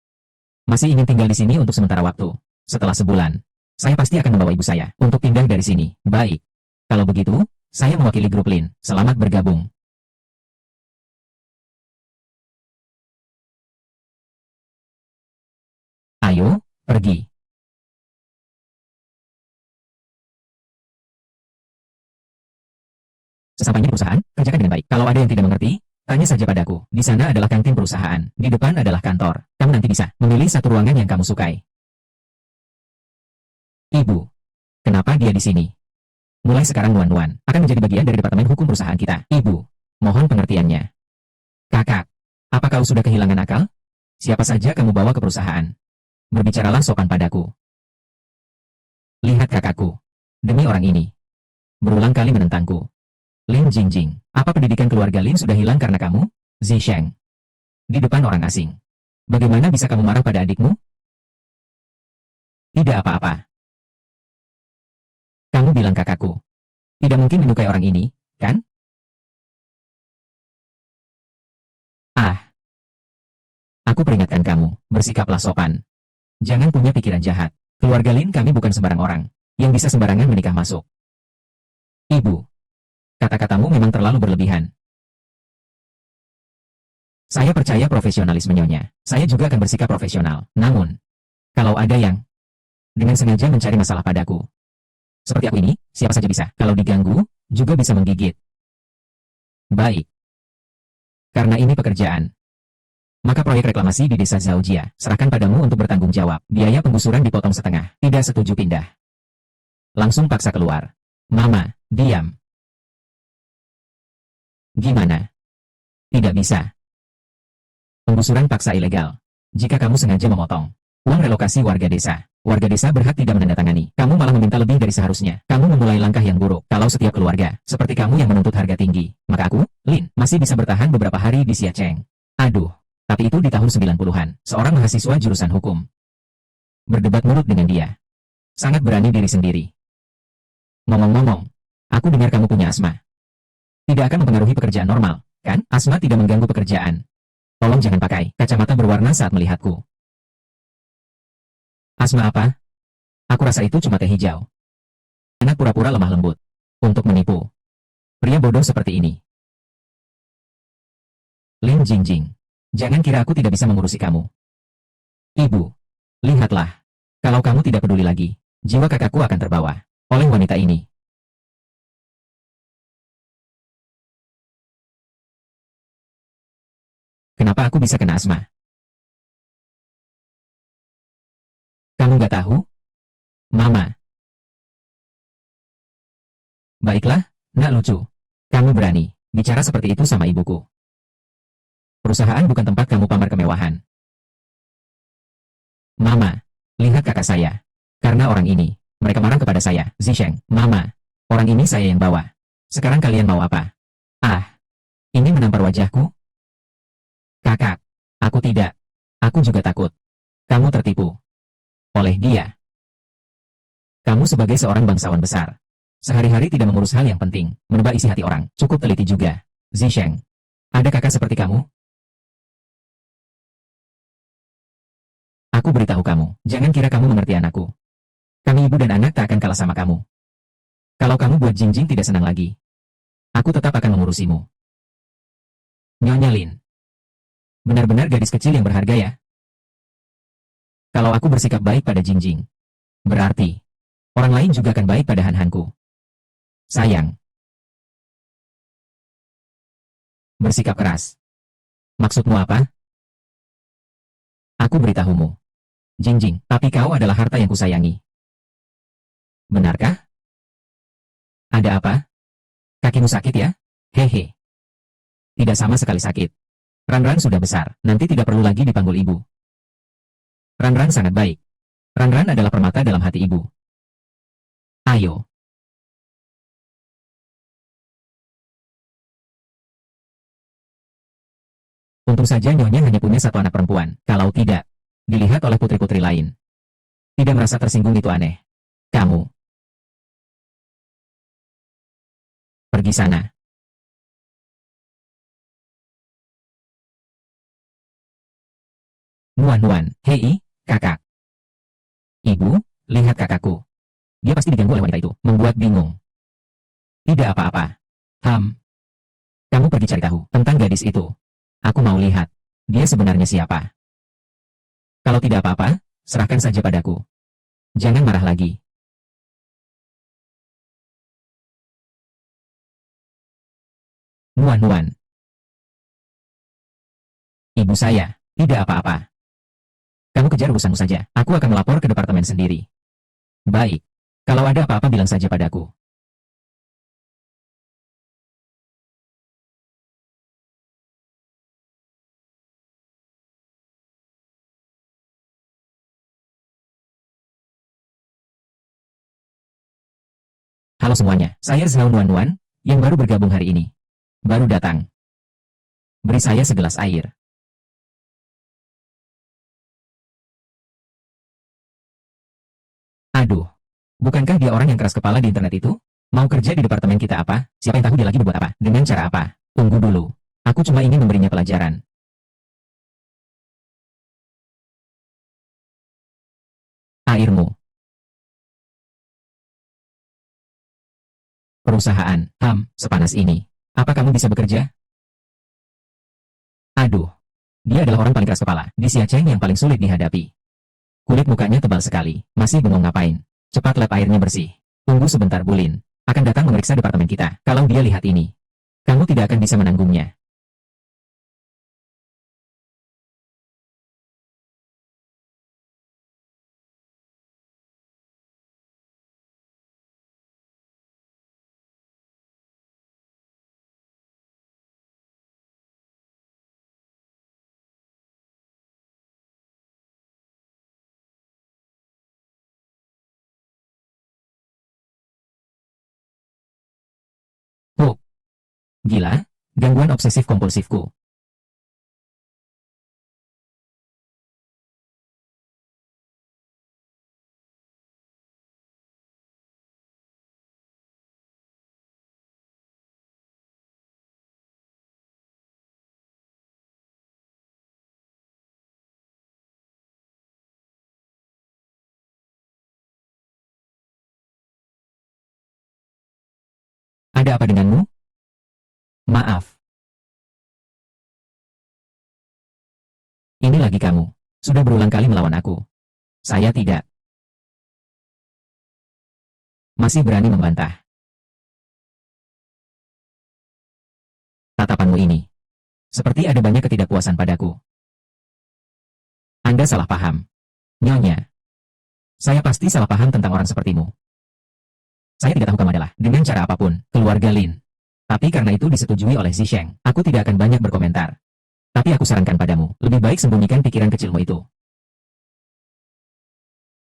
masih ingin tinggal di sini untuk sementara waktu. Setelah sebulan, saya pasti akan membawa ibu saya untuk pindah dari sini. Baik. Kalau begitu, saya mewakili grup Lin. Selamat bergabung. Ayo, pergi. Sesampainya di perusahaan, kerjakan dengan baik. Kalau ada yang tidak mengerti, tanya saja padaku. Di sana adalah kantin perusahaan. Di depan adalah kantor. Kamu nanti bisa memilih satu ruangan yang kamu sukai. Ibu, kenapa dia di sini? Mulai sekarang Nuan-Nuan akan menjadi bagian dari departemen hukum perusahaan kita. Ibu, mohon pengertiannya. Kakak, apa kau sudah kehilangan akal? Siapa saja kamu bawa ke perusahaan? Berbicaralah sopan padaku. Lihat kakakku. Demi orang ini. Berulang kali menentangku. Lin Jingjing, apa pendidikan keluarga Lin sudah hilang karena kamu? Zisheng. Di depan orang asing. Bagaimana bisa kamu marah pada adikmu? Tidak apa-apa. Kamu bilang kakakku. Tidak mungkin menyukai orang ini, kan? Ah. Aku peringatkan kamu, bersikaplah sopan. Jangan punya pikiran jahat. Keluarga Lin kami bukan sembarang orang yang bisa sembarangan menikah masuk. Ibu, kata-katamu memang terlalu berlebihan. Saya percaya profesionalisme nyonya. Saya juga akan bersikap profesional. Namun, kalau ada yang dengan sengaja mencari masalah padaku, seperti aku ini, siapa saja bisa. Kalau diganggu, juga bisa menggigit. Baik. Karena ini pekerjaan, maka proyek reklamasi di desa Zaujia serahkan padamu untuk bertanggung jawab. Biaya penggusuran dipotong setengah. Tidak setuju pindah. Langsung paksa keluar. Mama, diam. Gimana? Tidak bisa. Penggusuran paksa ilegal. Jika kamu sengaja memotong uang relokasi warga desa berhak tidak menandatangani. Kamu malah meminta lebih dari seharusnya. Kamu memulai langkah yang buruk. Kalau setiap keluarga, seperti kamu yang menuntut harga tinggi, maka aku, Lin, masih bisa bertahan beberapa hari di Xiacheng. Aduh. Tapi itu di tahun 90-an, seorang mahasiswa jurusan hukum berdebat mulut dengan dia. Sangat berani diri sendiri. Ngomong-ngomong, aku dengar kamu punya asma. Tidak akan mempengaruhi pekerjaan normal, kan? Asma tidak mengganggu pekerjaan. Tolong jangan pakai kacamata berwarna saat melihatku. Asma apa? Aku rasa itu cuma teh hijau. Anak pura-pura lemah lembut. Untuk menipu. Pria bodoh seperti ini. Lin Jingjing. Jangan kira aku tidak bisa mengurusi kamu. Ibu, lihatlah. Kalau kamu tidak peduli lagi, jiwa kakakku akan terbawa oleh wanita ini. Kenapa aku bisa kena asma? Kamu nggak tahu? Mama. Baiklah, nak lucu. Kamu berani bicara seperti itu sama ibuku. Perusahaan bukan tempat kamu pamer kemewahan. Mama, lihat kakak saya. Karena orang ini, mereka marah kepada saya. Zisheng, Mama, orang ini saya yang bawa. Sekarang kalian mau apa? Ah, ini menampar wajahku? Kakak, aku tidak. Aku juga takut. Kamu tertipu oleh dia. Kamu sebagai seorang bangsawan besar, sehari-hari tidak mengurus hal yang penting, menebak isi hati orang, cukup teliti juga. Zisheng, ada kakak seperti kamu? Aku beritahu kamu, jangan kira kamu mengerti anakku. Kami ibu dan anak tak akan kalah sama kamu. Kalau kamu buat Jingjing tidak senang lagi, aku tetap akan mengurusimu. Nyonya Lin, benar-benar gadis kecil yang berharga ya. Kalau aku bersikap baik pada Jingjing, berarti orang lain juga akan baik pada Han-Hanku. Sayang. Bersikap keras. Maksudmu apa? Aku beritahumu. Jingjing, tapi kau adalah harta yang kusayangi. Benarkah? Ada apa? Kakimu sakit ya? Hehe. Tidak sama sekali sakit. Ran-Ran sudah besar, nanti tidak perlu lagi dipanggil ibu. Ran-Ran sangat baik. Ran-Ran adalah permata dalam hati ibu. Ayo. Untung saja Nyonya hanya punya satu anak perempuan. Kalau tidak, dilihat oleh putri-putri lain. Tidak merasa tersinggung itu aneh. Kamu. Pergi sana. Nuan-Nuan, hei, kakak. Ibu, lihat kakakku. Dia pasti diganggu oleh wanita itu, membuat bingung. Tidak apa-apa. Kamu pergi cari tahu tentang gadis itu. Aku mau lihat, dia sebenarnya siapa. Kalau tidak apa-apa, serahkan saja padaku. Jangan marah lagi. Nuan-Nuan. Ibu saya, tidak apa-apa. Kamu kejar urusanmu saja, aku akan melapor ke departemen sendiri. Baik. Kalau ada apa-apa bilang saja padaku. Halo semuanya, saya Zhao Nuan-Nuan, yang baru bergabung hari ini. Baru datang. Beri saya segelas air. Aduh, bukankah dia orang yang keras kepala di internet itu? Mau kerja di departemen kita apa? Siapa yang tahu dia lagi berbuat apa? Dengan cara apa? Tunggu dulu. Aku cuma ingin memberinya pelajaran. Airmu. Perusahaan, sepanas ini. Apa kamu bisa bekerja? Aduh, dia adalah orang paling keras kepala, di Siacheng yang paling sulit dihadapi. Kulit mukanya tebal sekali, masih bengong ngapain? Cepat lap airnya bersih. Tunggu sebentar Bulin, akan datang memeriksa departemen kita. Kalau dia lihat ini, kamu tidak akan bisa menanggungnya. Oh, gila, gangguan obsesif kompulsifku. Ada apa denganmu? Maaf, ini lagi kamu. Sudah berulang kali melawan aku. Saya tidak. Masih berani membantah. Tatapanmu ini. Seperti ada banyak ketidakpuasan padaku. Anda salah paham. Nyonya. Saya pasti salah paham tentang orang sepertimu. Saya tidak tahu kamu adalah, dengan cara apapun, keluarga Lin. Tapi karena itu disetujui oleh Zisheng, aku tidak akan banyak berkomentar. Tapi aku sarankan padamu, lebih baik sembunyikan pikiran kecilmu itu.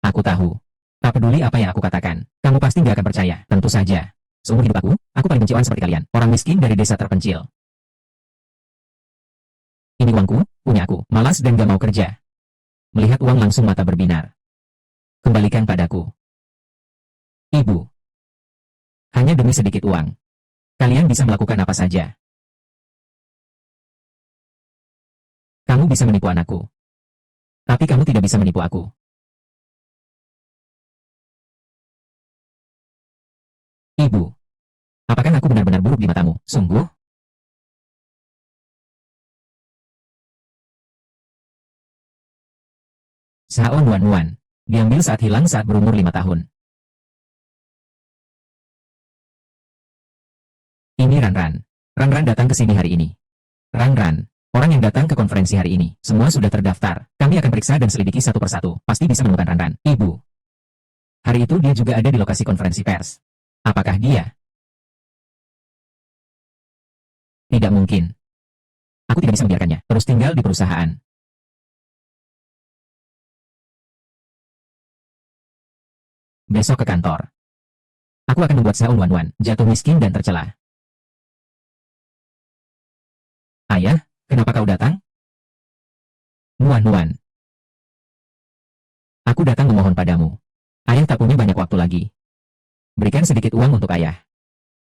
Aku tahu. Tak peduli apa yang aku katakan, kamu pasti nggak akan percaya. Tentu saja. Seumur hidup aku paling benci orang seperti kalian. Orang miskin dari desa terpencil. Ini uangku, punya aku. Malas dan gak mau kerja. Melihat uang langsung mata berbinar. Kembalikan padaku. Ibu. Hanya demi sedikit uang. Kalian bisa melakukan apa saja. Kamu bisa menipu anakku. Tapi kamu tidak bisa menipu aku. Ibu. Apakah aku benar-benar buruk di matamu? Sungguh? Saon Wan. Diambil saat hilang saat berumur 5 tahun. Ini Ran. Ran datang ke sini hari ini. Ran. Orang yang datang ke konferensi hari ini. Semua sudah terdaftar. Kami akan periksa dan selidiki satu persatu. Pasti bisa menemukan Ran. Ibu. Hari itu dia juga ada di lokasi konferensi pers. Apakah dia? Tidak mungkin. Aku tidak bisa membiarkannya terus tinggal di perusahaan. Besok ke kantor. Aku akan membuat Saon Wan jatuh miskin dan tercela. Ayah, kenapa kau datang? Wan. Aku datang memohon padamu. Ayah tak punya banyak waktu lagi. Berikan sedikit uang untuk ayah.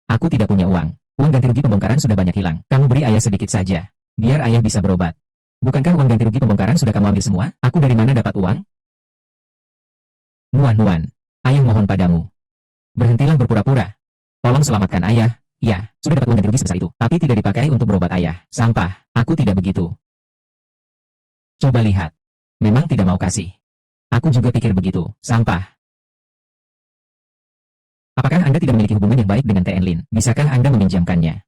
Aku tidak punya uang. Uang ganti rugi pembongkaran sudah banyak hilang. Kamu beri ayah sedikit saja. Biar ayah bisa berobat. Bukankah uang ganti rugi pembongkaran sudah kamu ambil semua? Aku dari mana dapat uang? Wan. Ayah mohon padamu. Berhentilah berpura-pura. Tolong selamatkan ayah. Ya, sudah dapat uang ganti rugi sebesar itu. Tapi tidak dipakai untuk berobat ayah. Sampah. Aku tidak begitu. Coba lihat. Memang tidak mau kasih. Aku juga pikir begitu. Sampah. Apakah Anda tidak memiliki hubungan yang baik dengan TN Lin? Bisakah Anda meminjamkannya?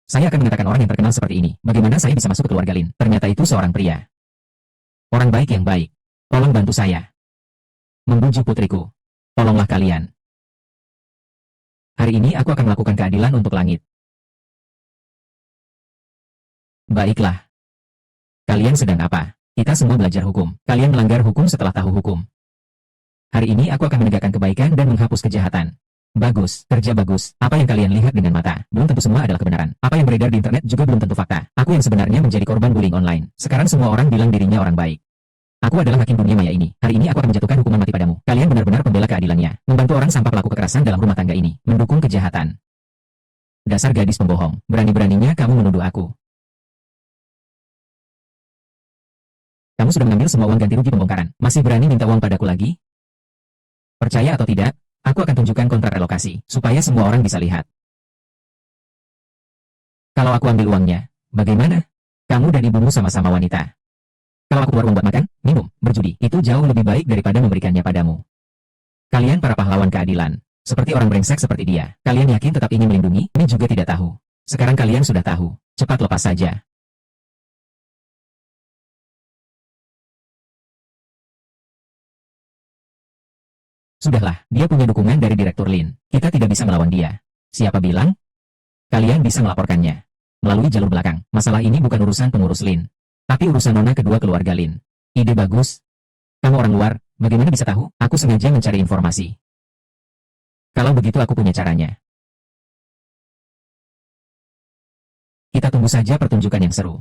Saya akan mengatakan orang yang terkenal seperti ini. Bagaimana saya bisa masuk ke keluarga Lin? Ternyata itu seorang pria. Orang baik yang baik. Tolong bantu saya. Membujuk putriku. Tolonglah kalian. Hari ini aku akan melakukan keadilan untuk langit. Baiklah. Kalian sedang apa? Kita semua belajar hukum. Kalian melanggar hukum setelah tahu hukum. Hari ini aku akan menegakkan kebaikan dan menghapus kejahatan. Bagus, kerja bagus. Apa yang kalian lihat dengan mata, belum tentu semua adalah kebenaran. Apa yang beredar di internet juga belum tentu fakta. Aku yang sebenarnya menjadi korban bullying online. Sekarang semua orang bilang dirinya orang baik. Aku adalah hakim dunia maya ini. Hari ini aku akan menjatuhkan hukuman mati padamu. Kalian benar-benar pembela keadilannya. Membantu orang sampai pelaku kekerasan dalam rumah tangga ini. Mendukung kejahatan. Dasar gadis pembohong. Berani-beraninya kamu menuduh aku. Kamu sudah mengambil semua uang ganti rugi pembongkaran. Masih berani minta uang padaku lagi? Percaya atau tidak, aku akan tunjukkan kontrak relokasi, supaya semua orang bisa lihat. Kalau aku ambil uangnya, bagaimana? Kamu dan ibumu sama-sama wanita. Kalau aku keluar uang buat makan, minum, berjudi, itu jauh lebih baik daripada memberikannya padamu. Kalian para pahlawan keadilan, seperti orang brengsek seperti dia. Kalian yakin tetap ingin melindungi? Ini juga tidak tahu. Sekarang kalian sudah tahu. Cepat lepas saja. Sudahlah, dia punya dukungan dari Direktur Lin. Kita tidak bisa melawan dia. Siapa bilang? Kalian bisa melaporkannya melalui jalur belakang. Masalah ini bukan urusan pengurus Lin, tapi urusan nona kedua keluarga Lin. Ide bagus. Kamu orang luar, bagaimana bisa tahu? Aku sengaja mencari informasi. Kalau begitu aku punya caranya. Kita tunggu saja pertunjukan yang seru.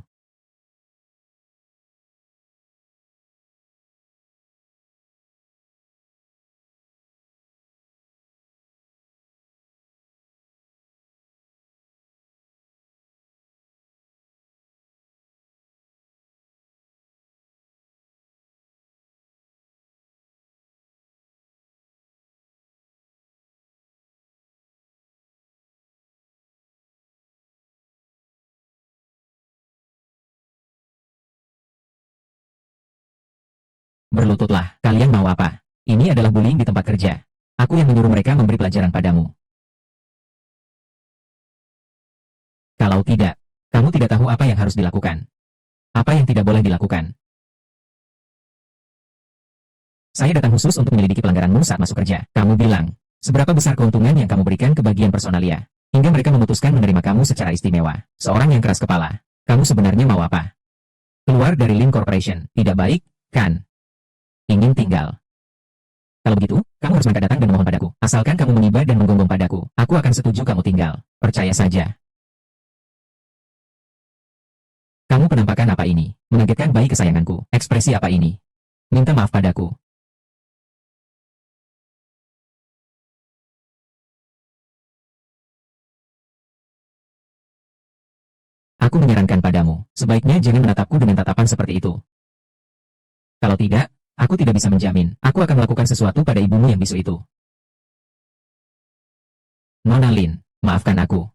Berlututlah, kalian mau apa? Ini adalah bullying di tempat kerja. Aku yang menyuruh mereka memberi pelajaran padamu. Kalau tidak, kamu tidak tahu apa yang harus dilakukan. Apa yang tidak boleh dilakukan. Saya datang khusus untuk menyelidiki pelanggaranmu saat masuk kerja. Kamu bilang, seberapa besar keuntungan yang kamu berikan ke bagian personalia, hingga mereka memutuskan menerima kamu secara istimewa. Seorang yang keras kepala. Kamu sebenarnya mau apa? Keluar dari Lin Corporation. Tidak baik, kan? Ingin tinggal. Kalau begitu, kamu harus menghadap datang dan memohon padaku. Asalkan kamu meniba dan menggonggong padaku, aku akan setuju kamu tinggal. Percaya saja. Kamu penampakan apa ini? Mengagetkan bayi kesayanganku. Ekspresi apa ini? Minta maaf padaku. Aku menyarankan padamu, sebaiknya jangan menatapku dengan tatapan seperti itu. Kalau tidak, aku tidak bisa menjamin, aku akan melakukan sesuatu pada ibumu yang bisu itu. Nona Lin, maafkan aku.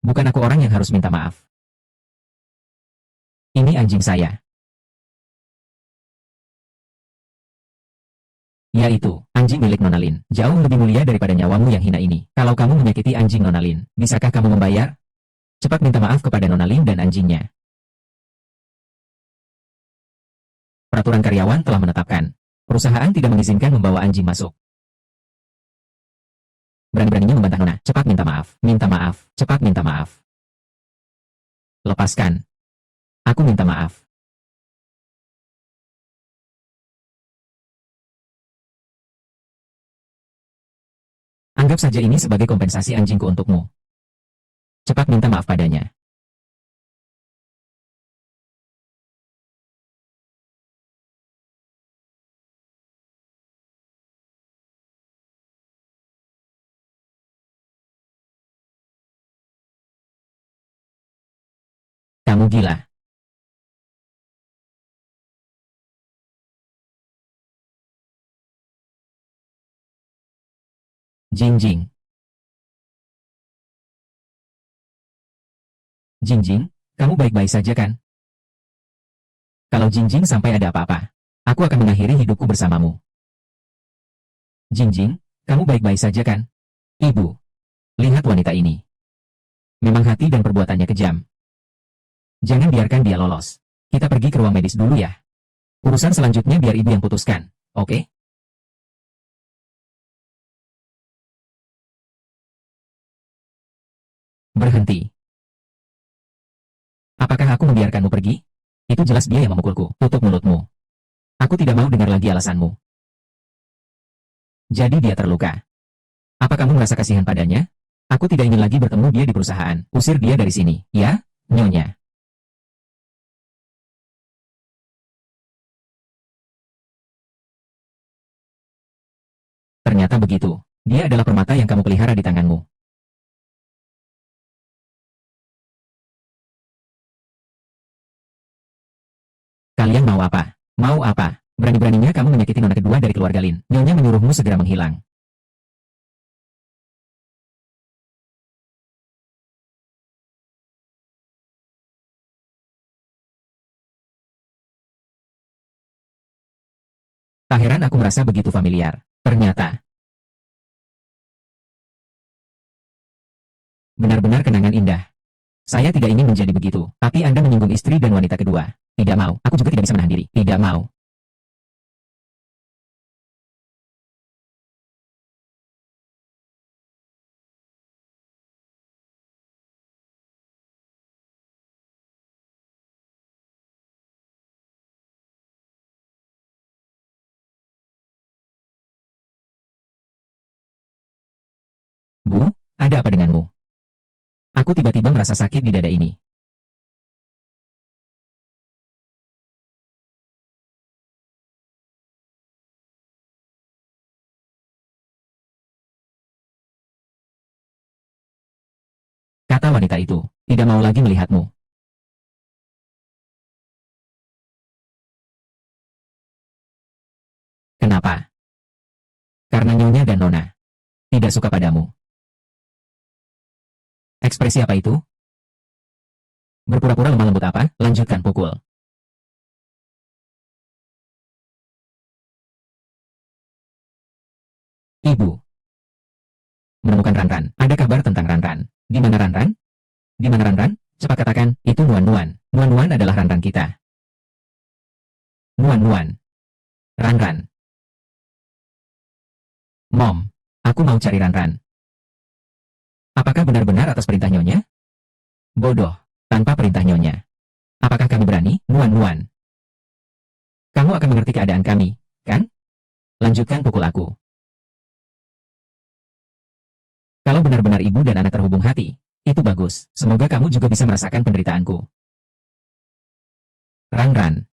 Bukan aku orang yang harus minta maaf. Ini anjing saya. Yaitu, anjing milik Nona Lin. Jauh lebih mulia daripada nyawamu yang hina ini. Kalau kamu menyakiti anjing Nona Lin, bisakah kamu membayar? Cepat minta maaf kepada Nona Lin dan anjingnya. Peraturan karyawan telah menetapkan. Perusahaan tidak mengizinkan membawa anjing masuk. Berani-beraninya membantah Nona. Cepat minta maaf. Minta maaf. Cepat minta maaf. Lepaskan. Aku minta maaf. Anggap saja ini sebagai kompensasi anjingku untukmu. Cepat minta maaf padanya. Kamu gila. Jing-jing. Jing-jing, kamu baik-baik saja kan? Kalau Jing-jing sampai ada apa-apa, aku akan mengakhiri hidupku bersamamu. Jing-jing, kamu baik-baik saja kan? Ibu, lihat wanita ini. Memang hati dan perbuatannya kejam. Jangan biarkan dia lolos. Kita pergi ke ruang medis dulu ya. Urusan selanjutnya biar ibu yang putuskan, oke? Berhenti. Apakah aku membiarkanmu pergi? Itu jelas dia yang memukulku. Tutup mulutmu. Aku tidak mau dengar lagi alasanmu. Jadi dia terluka. Apa kamu merasa kasihan padanya? Aku tidak ingin lagi bertemu dia di perusahaan. Usir dia dari sini, ya, Nyonya. Ternyata begitu. Dia adalah permata yang kamu pelihara di tanganmu. Kalian mau apa? Mau apa? Berani-beraninya kamu menyakiti nona kedua dari keluarga Lin. Nyonya menyuruhmu segera menghilang. Tak heran aku merasa begitu familiar. Ternyata, benar-benar kenangan indah. Saya tidak ingin menjadi begitu, tapi Anda menyinggung istri dan wanita kedua. Tidak mau, aku juga tidak bisa menahan diri. Tidak mau. Bu, ada apa denganmu? Aku tiba-tiba merasa sakit di dada ini. Kata wanita itu, tidak mau lagi melihatmu. Kenapa? Karena Nyonya dan Nona tidak suka padamu. Ekspresi apa itu? Berpura-pura lemah lembut apa? Lanjutkan pukul. Ibu, menemukan Ranran. Ada kabar tentang Ranran. Di mana Ranran? Di mana Ranran? Cepat katakan, itu Nuan-Nuan. Nuan-Nuan adalah Ranran kita. Nuan-Nuan. Ranran. Mom, aku mau cari Ranran. Apakah benar-benar atas perintah Nyonya? Bodoh, tanpa perintah Nyonya. Apakah kami berani, Nuan-Nuan? Kamu akan mengerti keadaan kami, kan? Lanjutkan pukul aku. Kalau benar-benar ibu dan anak terhubung hati, itu bagus. Semoga kamu juga bisa merasakan penderitaanku. Ran.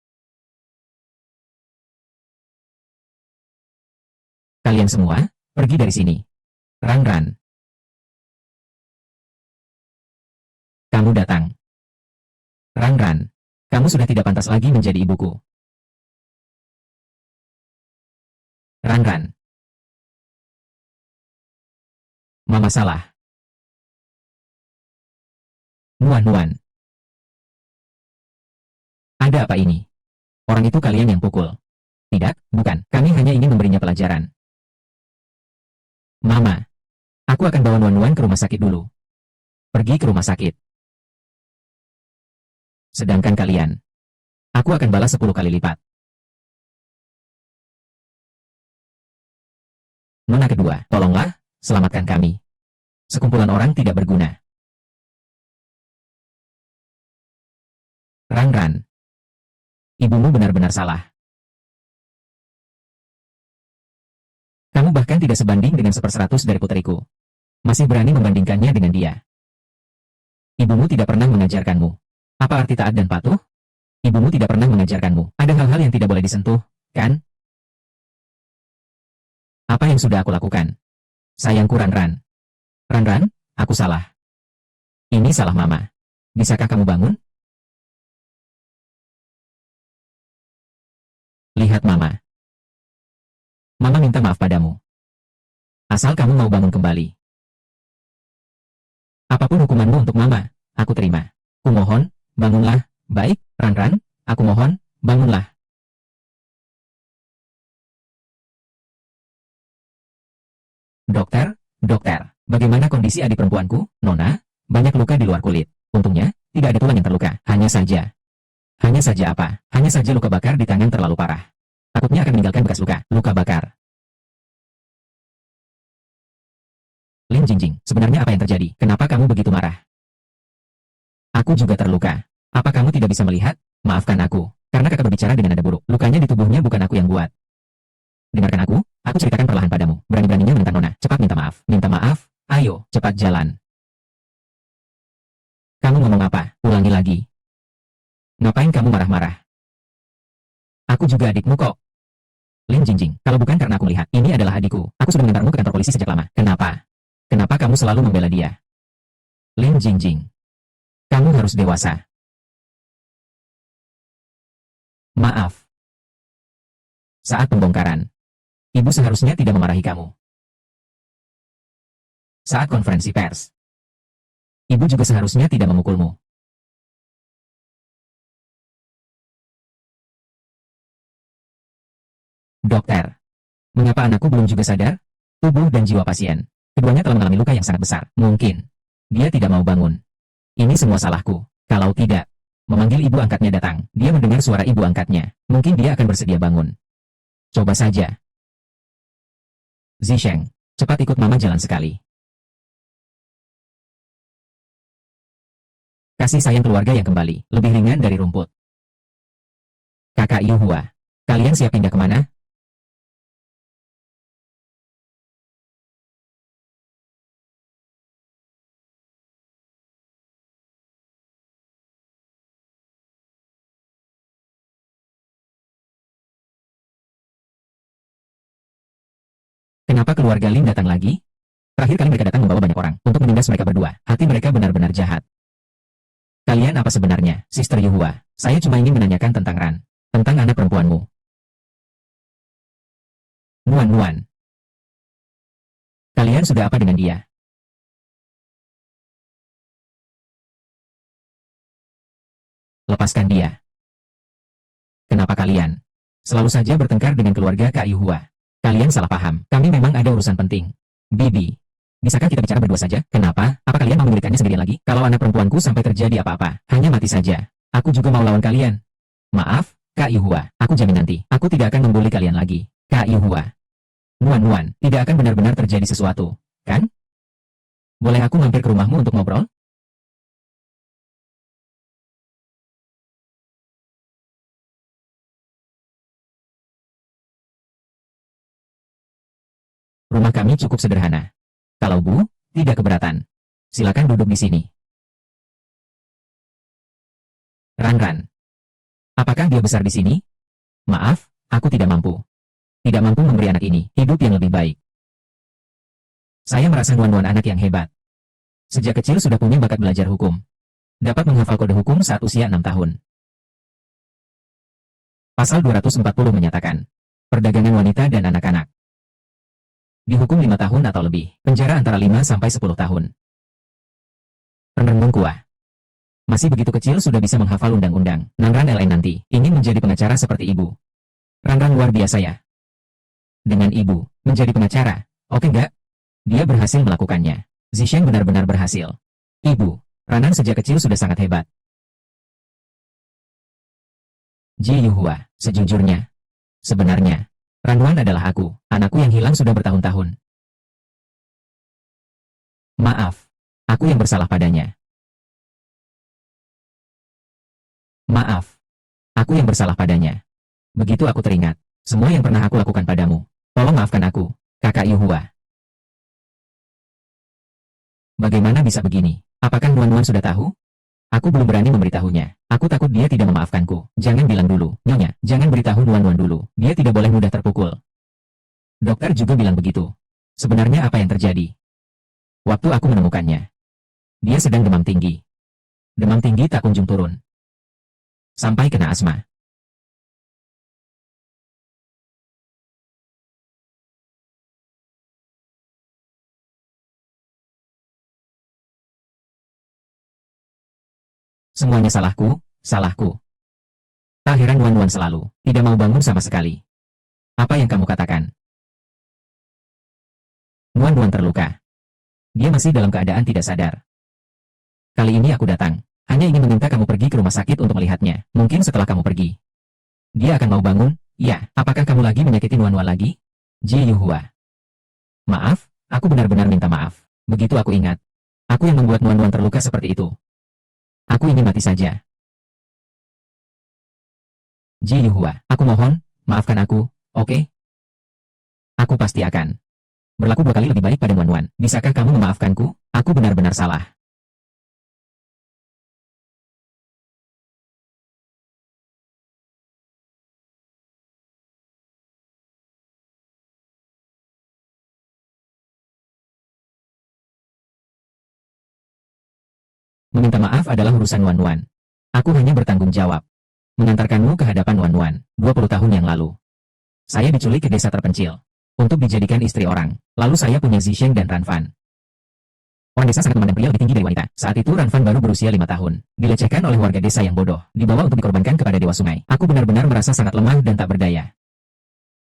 Kalian semua, pergi dari sini. Ran. Kamu datang. Ran. Kamu sudah tidak pantas lagi menjadi ibuku. Ran. Mama salah. Nuan. Ada apa ini? Orang itu kalian yang pukul. Tidak, bukan. Kami hanya ingin memberinya pelajaran. Mama, aku akan bawa Nuan ke rumah sakit dulu. Pergi ke rumah sakit. Sedangkan kalian, aku akan balas 10 kali lipat. Nona kedua, tolonglah, selamatkan kami. Sekumpulan orang tidak berguna. Ran. Ibumu benar-benar salah. Kamu bahkan tidak sebanding dengan 1/100 dari putriku. Masih berani membandingkannya dengan dia. Ibumu tidak pernah mengajarkanmu. Apa arti taat dan patuh? Ibumu tidak pernah mengajarkanmu. Ada hal-hal yang tidak boleh disentuh, kan? Apa yang sudah aku lakukan? Sayangku Ran. Ran, aku salah. Ini salah mama. Bisakah kamu bangun? Lihat mama. Mama minta maaf padamu. Asal kamu mau bangun kembali. Apapun hukumanmu untuk mama, aku terima. Kumohon, bangunlah. Baik, Ran, aku mohon, bangunlah. Dokter, bagaimana kondisi adik perempuanku, Nona? Banyak luka di luar kulit. Untungnya, tidak ada tulang yang terluka. Hanya saja apa? Hanya saja luka bakar di tangan terlalu parah. Takutnya akan meninggalkan bekas luka bakar. Lin Jingjing, sebenarnya apa yang terjadi? Kenapa kamu begitu marah? Aku juga terluka. Apa kamu tidak bisa melihat? Maafkan aku, karena kakak berbicara dengan nada buruk. Lukanya di tubuhnya bukan aku yang buat. Dengarkan aku ceritakan perlahan padamu. Berani-beraninya menentang Nona. Cepat minta maaf. Minta maaf? Ayo, cepat jalan. Kamu ngomong apa? Ulangi lagi. Ngapain kamu marah-marah? Aku juga adikmu kok. Lin Jingjing, kalau bukan karena aku melihat, ini adalah adikku. Aku sudah mengantarmu ke kantor polisi sejak lama. Kenapa? Kenapa kamu selalu membela dia? Lin Jingjing, kamu harus dewasa. Maaf. Saat pembongkaran, ibu seharusnya tidak memarahi kamu. Saat konferensi pers, ibu juga seharusnya tidak memukulmu. Dokter, mengapa anakku belum juga sadar? Tubuh dan jiwa pasien. Keduanya telah mengalami luka yang sangat besar. Mungkin dia tidak mau bangun. Ini semua salahku. Kalau tidak, memanggil ibu angkatnya datang. Dia mendengar suara ibu angkatnya. Mungkin dia akan bersedia bangun. Coba saja. Zisheng, cepat ikut mama jalan sekali. Kasih sayang keluarga yang kembali, lebih ringan dari rumput. Kakak Yuhua, kalian siap pindah kemana? Kenapa keluarga Lin datang lagi? Terakhir kali mereka datang membawa banyak orang untuk menindas mereka berdua. Hati mereka benar-benar jahat. Kalian apa sebenarnya, Sister Yuhua? Saya cuma ingin menanyakan tentang Ran. Tentang anak perempuanmu. Nuan. Kalian sudah apa dengan dia? Lepaskan dia. Kenapa kalian selalu saja bertengkar dengan keluarga Kak Yuhua? Kalian salah paham. Kami memang ada urusan penting. Bibi, bisakah kita bicara berdua saja? Kenapa? Apa kalian mau menyulitkannya sendirian lagi? Kalau anak perempuanku sampai terjadi apa-apa, hanya mati saja. Aku juga mau lawan kalian. Maaf, Kak Yuhua. Aku jamin nanti, aku tidak akan membuli kalian lagi. Kak Yuhua. Nuan, tidak akan benar-benar terjadi sesuatu, kan? Boleh aku mampir ke rumahmu untuk ngobrol? Rumah kami cukup sederhana. Kalau Bu, tidak keberatan. Silakan duduk di sini. Ran. Apakah dia besar di sini? Maaf, aku tidak mampu. Tidak mampu memberi anak ini hidup yang lebih baik. Saya merasa Nuan anak yang hebat. Sejak kecil sudah punya bakat belajar hukum. Dapat menghafal kode hukum saat usia 6 tahun. Pasal 240 menyatakan, perdagangan wanita dan anak-anak. Dihukum 5 tahun atau lebih, penjara antara 5 sampai 10 tahun. Renung kuah. Masih begitu kecil sudah bisa menghafal undang-undang. Nangran LN nanti ingin menjadi pengacara seperti ibu. Ranran luar biasa ya. Dengan ibu menjadi pengacara, oke enggak? Dia berhasil melakukannya. Zishan benar-benar berhasil. Ibu, Ranan sejak kecil sudah sangat hebat. Ji Yuhua, sejujurnya. Sebenarnya, Ranwan adalah aku, anakku yang hilang sudah bertahun-tahun. Maaf, aku yang bersalah padanya. Maaf, aku yang bersalah padanya. Begitu aku teringat, semua yang pernah aku lakukan padamu. Tolong maafkan aku, kakak Yuhua. Bagaimana bisa begini? Apakah Nuan sudah tahu? Aku belum berani memberitahunya. Aku takut dia tidak memaafkanku. Jangan bilang dulu, Nyonya. Jangan beritahu Nuan dulu. Dia tidak boleh mudah terpukul. Dokter juga bilang begitu. Sebenarnya apa yang terjadi? Waktu aku menemukannya, dia sedang demam tinggi. Demam tinggi tak kunjung turun. Sampai kena asma. Semuanya salahku, salahku. Tak heran Nuan selalu tidak mau bangun sama sekali. Apa yang kamu katakan? Nuan terluka. Dia masih dalam keadaan tidak sadar. Kali ini aku datang, hanya ingin meminta kamu pergi ke rumah sakit untuk melihatnya. Mungkin setelah kamu pergi, dia akan mau bangun. Ya, apakah kamu lagi menyakiti Nuan lagi? Ji Yuhua. Maaf, aku benar-benar minta maaf. Begitu aku ingat. Aku yang membuat Nuan terluka seperti itu. Aku ingin mati saja. Ji Yuhua, aku mohon, maafkan aku, oke? Aku pasti akan berlaku 2 kali lebih baik pada Nuan. Bisakah kamu memaafkanku? Aku benar-benar salah. Meminta maaf adalah urusan Nuan. Aku hanya bertanggung jawab mengantarkanmu ke hadapan Nuan 20 tahun yang lalu. Saya diculik ke desa terpencil untuk dijadikan istri orang. Lalu saya punya Zisheng dan Ranfan. Orang desa sangat memandang pria lebih tinggi dari wanita. Saat itu Ranfan baru berusia 5 tahun. Dilecehkan oleh warga desa yang bodoh. Dibawa untuk dikorbankan kepada dewa sungai. Aku benar-benar merasa sangat lemah dan tak berdaya.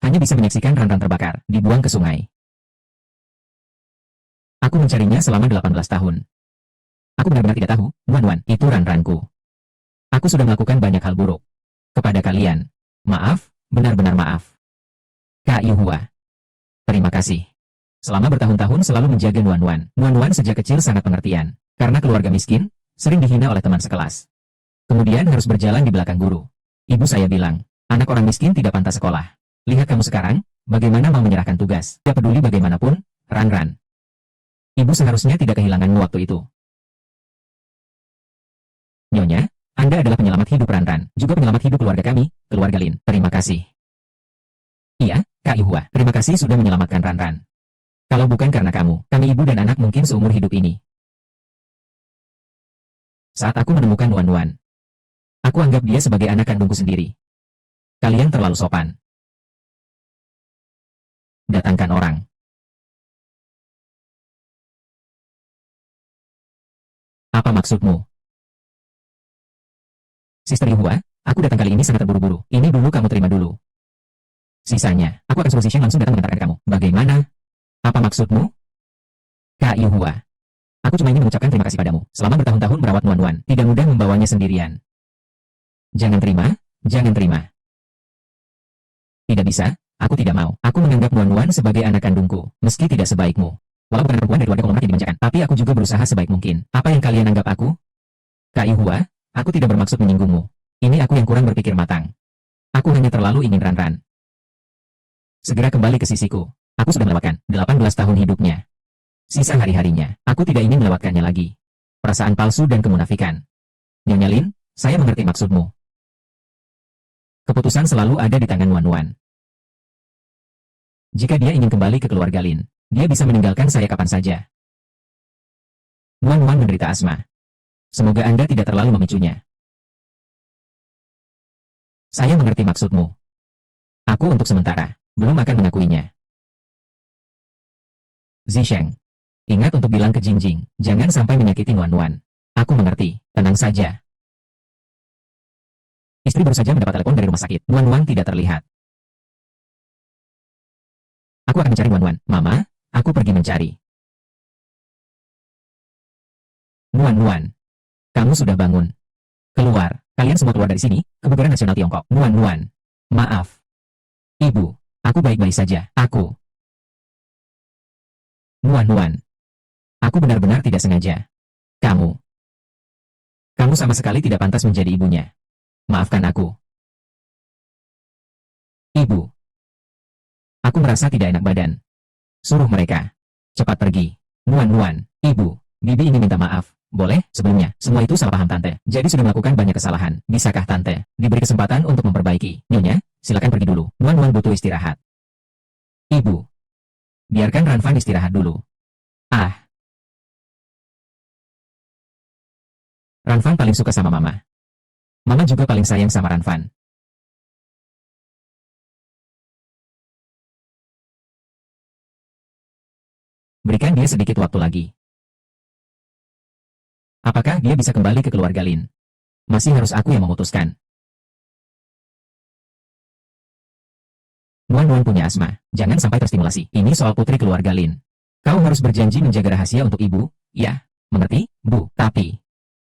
Hanya bisa menyaksikan Ranran terbakar, dibuang ke sungai. Aku mencarinya selama 18 tahun. Aku benar-benar tidak tahu, Nuan, itu Ranranku. Aku sudah melakukan banyak hal buruk kepada kalian. Maaf, benar-benar maaf. Kak Yuhua. Terima kasih. Selama bertahun-tahun selalu menjaga Nuan. Nuan sejak kecil sangat pengertian. Karena keluarga miskin, sering dihina oleh teman sekelas. Kemudian harus berjalan di belakang guru. Ibu saya bilang, anak orang miskin tidak pantas sekolah. Lihat kamu sekarang, bagaimana mau menyerahkan tugas. Tidak peduli bagaimanapun, Ran. Ibu seharusnya tidak kehilanganmu waktu itu. Nyonya, Anda adalah penyelamat hidup Ran, juga penyelamat hidup keluarga kami, keluarga Lin. Terima kasih. Iya, Kak Yuhua, terima kasih sudah menyelamatkan Ran. Kalau bukan karena kamu, kami ibu dan anak mungkin seumur hidup ini. Saat aku menemukan Nuan, aku anggap dia sebagai anak kandungku sendiri. Kalian terlalu sopan. Datangkan orang. Apa maksudmu? Sister Yuhua, aku datang kali ini sangat terburu-buru. Ini dulu kamu terima dulu. Sisanya, aku akan suruh Zishen langsung datang mengantarkan kamu. Bagaimana? Apa maksudmu? Kak Yuhua. Aku cuma ingin mengucapkan terima kasih padamu. Selama bertahun-tahun merawat Nuan, tidak mudah membawanya sendirian. Jangan terima, jangan terima. Tidak bisa, aku tidak mau. Aku menganggap Nuan sebagai anak kandungku, meski tidak sebaikmu. Walau bukan perempuan dari keluarga konglomerat yang dimanjakan, tapi aku juga berusaha sebaik mungkin. Apa yang kalian anggap aku? Kak Yuhua, aku tidak bermaksud menyinggungmu. Ini aku yang kurang berpikir matang. Aku hanya terlalu ingin Ran. Segera kembali ke sisiku. Aku sudah melewatkan 18 tahun hidupnya. Sisa hari-harinya, aku tidak ingin melewatkannya lagi. Perasaan palsu dan kemunafikan. Nyonya Lin, saya mengerti maksudmu. Keputusan selalu ada di tangan Wan Wan. Jika dia ingin kembali ke keluarga Lin, dia bisa meninggalkan saya kapan saja. Wan Wan menderita asma. Semoga Anda tidak terlalu memicunya. Saya mengerti maksudmu. Aku untuk sementara, belum akan mengakuinya. Zisheng, ingat untuk bilang ke Jingjing, jangan sampai menyakiti Wan Wan. Aku mengerti, tenang saja. Istri baru saja mendapat telepon dari rumah sakit. Wan Wan tidak terlihat. Aku akan mencari Wan Wan. Mama, aku pergi mencari. Wan Wan, kamu sudah bangun. Keluar, kalian semua keluar dari sini, kebugaran nasional Tiongkok. Wan Wan, maaf. Ibu, aku baik-baik saja. Aku. Wan Wan, aku benar-benar tidak sengaja. Kamu sama sekali tidak pantas menjadi ibunya. Maafkan aku. Ibu. Aku merasa tidak enak badan. Suruh mereka cepat pergi. Wan Wan, Ibu, Bibi ingin minta maaf. Boleh, sebelumnya, semua itu salah paham Tante. Jadi sudah melakukan banyak kesalahan. Bisakah Tante diberi kesempatan untuk memperbaiki? Nyonya, silakan pergi dulu. Wan Wan butuh istirahat. Ibu, biarkan Ranfan istirahat dulu. Ah. Ranfan paling suka sama Mama. Mama juga paling sayang sama Ranfan. Berikan dia sedikit waktu lagi. Apakah dia bisa kembali ke keluarga Lin? Masih harus aku yang memutuskan. Wan Wan punya asma. Jangan sampai terstimulasi. Ini soal putri keluarga Lin. Kau harus berjanji menjaga rahasia untuk ibu. Ya, mengerti, Bu. Tapi,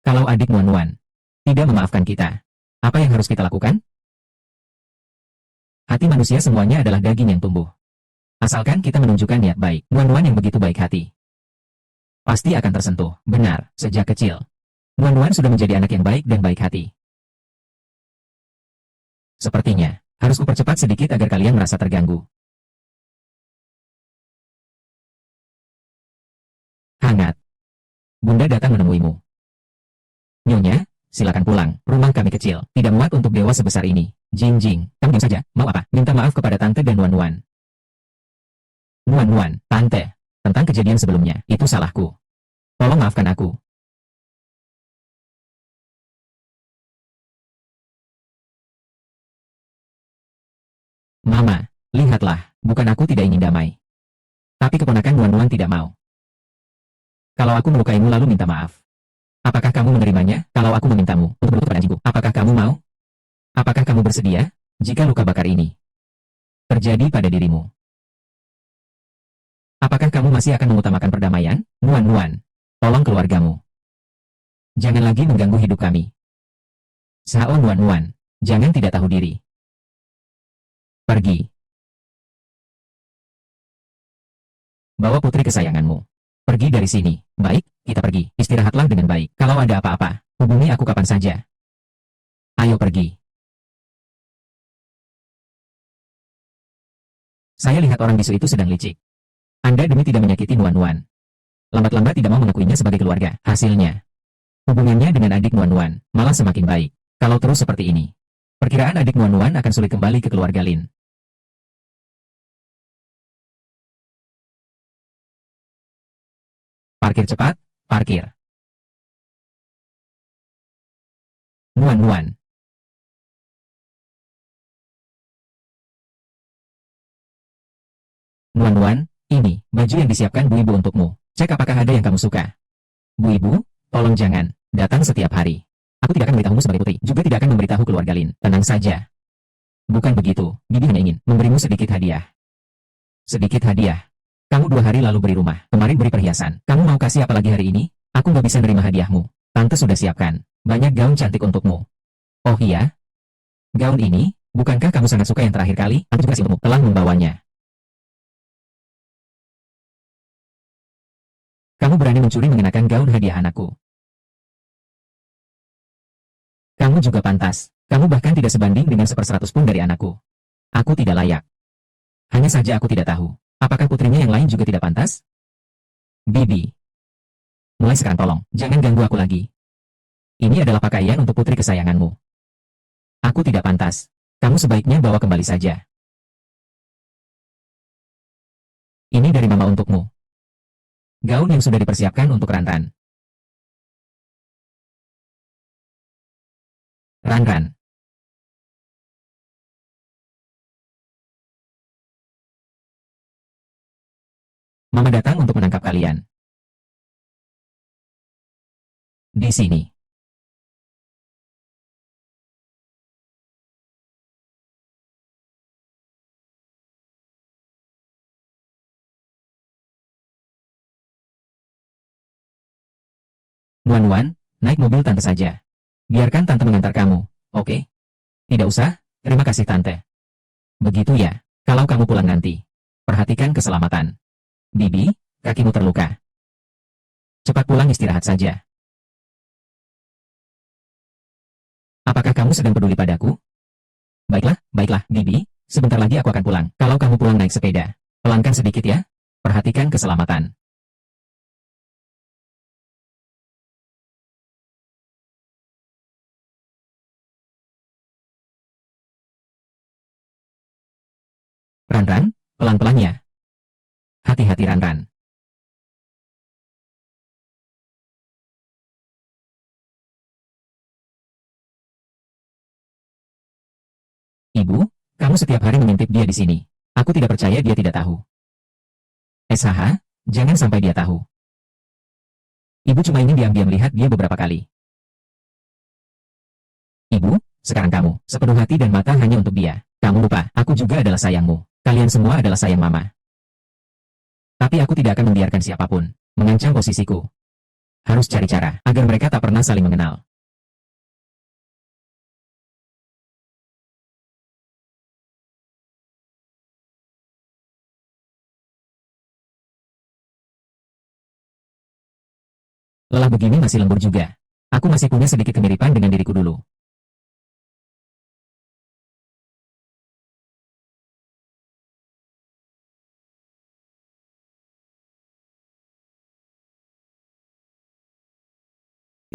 kalau adik Wan Wan tidak memaafkan kita, apa yang harus kita lakukan? Hati manusia semuanya adalah daging yang tumbuh. Asalkan kita menunjukkan niat baik, Wan Wan yang begitu baik hati pasti akan tersentuh. Benar, sejak kecil, Wan Wan sudah menjadi anak yang baik dan baik hati. Sepertinya, harus kupercepat sedikit agar kalian merasa terganggu. Hangat. Bunda datang menemuimu. Nyonya, silakan pulang. Rumah kami kecil, tidak muat untuk dewa sebesar ini. Jingjing, kamu diam saja. Mau apa? Minta maaf kepada Tante dan Wan Wan. Wan Wan, Tante. Tentang kejadian sebelumnya, itu salahku. Tolong maafkan aku. Mama, lihatlah, bukan aku tidak ingin damai. Tapi keponakan Wan Wan tidak mau. Kalau aku melukaimu lalu minta maaf, apakah kamu menerimanya? Kalau aku memintamu untuk berlutut pada anjingku, apakah kamu mau? Apakah kamu bersedia? Jika luka bakar ini terjadi pada dirimu, apakah kamu masih akan mengutamakan perdamaian? Wan Wan, tolong keluargamu. Jangan lagi mengganggu hidup kami. Saon Wan Wan, jangan tidak tahu diri. Pergi. Bawa putri kesayanganmu. Pergi dari sini. Baik, kita pergi. Istirahatlah dengan baik. Kalau ada apa-apa, hubungi aku kapan saja. Ayo pergi. Saya lihat orang bisu itu sedang licik. Anda demi tidak menyakiti Wan Wan, lambat-lambat tidak mau mengakuinya sebagai keluarga. Hasilnya, hubungannya dengan adik Wan Wan malah semakin baik. Kalau terus seperti ini, perkiraan adik Wan Wan akan sulit kembali ke keluarga Lin. Parkir cepat, parkir. Wan Wan. Wan Wan, ini, baju yang disiapkan Bu Ibu untukmu. Cek apakah ada yang kamu suka. Bu Ibu, tolong jangan datang setiap hari. Aku tidak akan memberitahumu sebagai putri, juga tidak akan memberitahu keluarga Lin. Tenang saja. Bukan begitu, Bibi hanya ingin memberimu sedikit hadiah. Sedikit hadiah. Kamu 2 hari lalu beri rumah, kemarin beri perhiasan. Kamu mau kasih apa lagi hari ini? Aku nggak bisa nerima hadiahmu. Tante sudah siapkan banyak gaun cantik untukmu. Oh iya? Gaun ini, bukankah kamu sangat suka yang terakhir kali? Aku juga sih untukmu, telah membawanya. Kamu berani mencuri mengenakan gaun hadiah anakku. Kamu juga pantas. Kamu bahkan tidak sebanding dengan 1/100 pun dari anakku. Aku tidak layak. Hanya saja aku tidak tahu Apakah putrinya yang lain juga tidak pantas? Bibi, mulai sekarang tolong, jangan ganggu aku lagi. Ini adalah pakaian untuk putri kesayanganmu. Aku tidak pantas. Kamu sebaiknya bawa kembali saja. Ini dari mama untukmu. Gaun yang sudah dipersiapkan untuk Ranran. Ranran. Mama datang untuk menangkap kalian. Di sini. Nuan-Nuan, naik mobil tante saja. Biarkan tante mengantar kamu, oke? Tidak usah, terima kasih tante. Begitu ya, kalau kamu pulang nanti. Perhatikan keselamatan. Bibi, kakimu terluka. Cepat pulang istirahat saja. Apakah kamu sedang peduli padaku? Baiklah, baiklah, Bibi. Sebentar lagi aku akan pulang. Kalau kamu pulang naik sepeda, pelankan sedikit ya. Perhatikan keselamatan. Ranran, pelan-pelan ya. Hati-hati Ranran. Ibu, kamu setiap hari mengintip dia di sini. Aku tidak percaya dia tidak tahu. SHH, jangan sampai dia tahu. Ibu cuma ingin diam-diam lihat dia beberapa kali. Ibu, sekarang kamu, sepenuh hati dan mata hanya untuk dia. Kamu lupa, aku juga adalah sayangmu. Kalian semua adalah sayang mama. Tapi aku tidak akan membiarkan siapapun mengancam posisiku. Harus cari cara agar mereka tak pernah saling mengenal. Lelah begini masih lembur juga. Aku masih punya sedikit kemiripan dengan diriku dulu.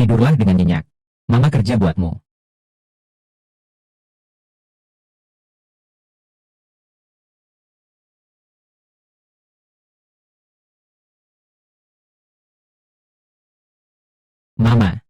Tidurlah dengan nyenyak. Mama kerja buatmu. Mama,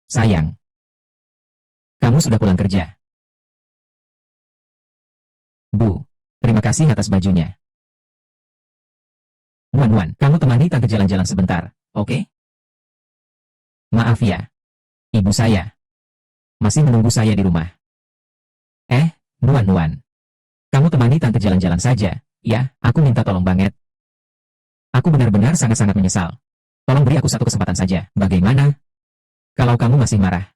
sayang. Kamu sudah pulang kerja. Bu, terima kasih atas bajunya. Wan-Wan, kamu temani tante jalan-jalan sebentar, oke? Maaf ya. Ibu saya masih menunggu saya di rumah. Nuan-Nuan. Kamu temani tante jalan-jalan saja, ya, aku minta tolong banget. Aku benar-benar sangat-sangat menyesal. Tolong beri aku satu kesempatan saja. Bagaimana? Kalau kamu masih marah,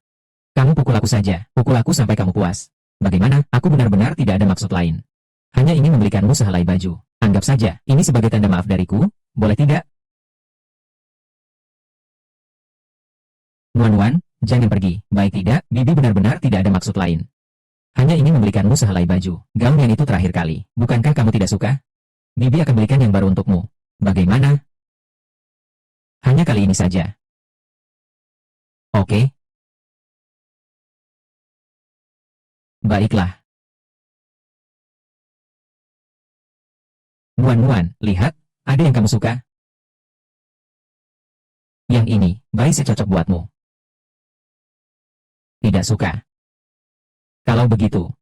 kamu pukul aku saja. Pukul aku sampai kamu puas. Bagaimana? Aku benar-benar tidak ada maksud lain. Hanya ingin membelikanmu sehelai baju. Anggap saja, ini sebagai tanda maaf dariku, boleh tidak? Nuan-Nuan, jangan pergi. Baik tidak, Bibi benar-benar tidak ada maksud lain. Hanya ingin membelikanmu sehelai baju. Gaun yang itu terakhir kali. Bukankah kamu tidak suka? Bibi akan belikan yang baru untukmu. Bagaimana? Hanya kali ini saja. Oke, baiklah. Nuan-Nuan, lihat, ada yang kamu suka? Yang ini, baik secocok buatmu. Tidak suka. Kalau begitu,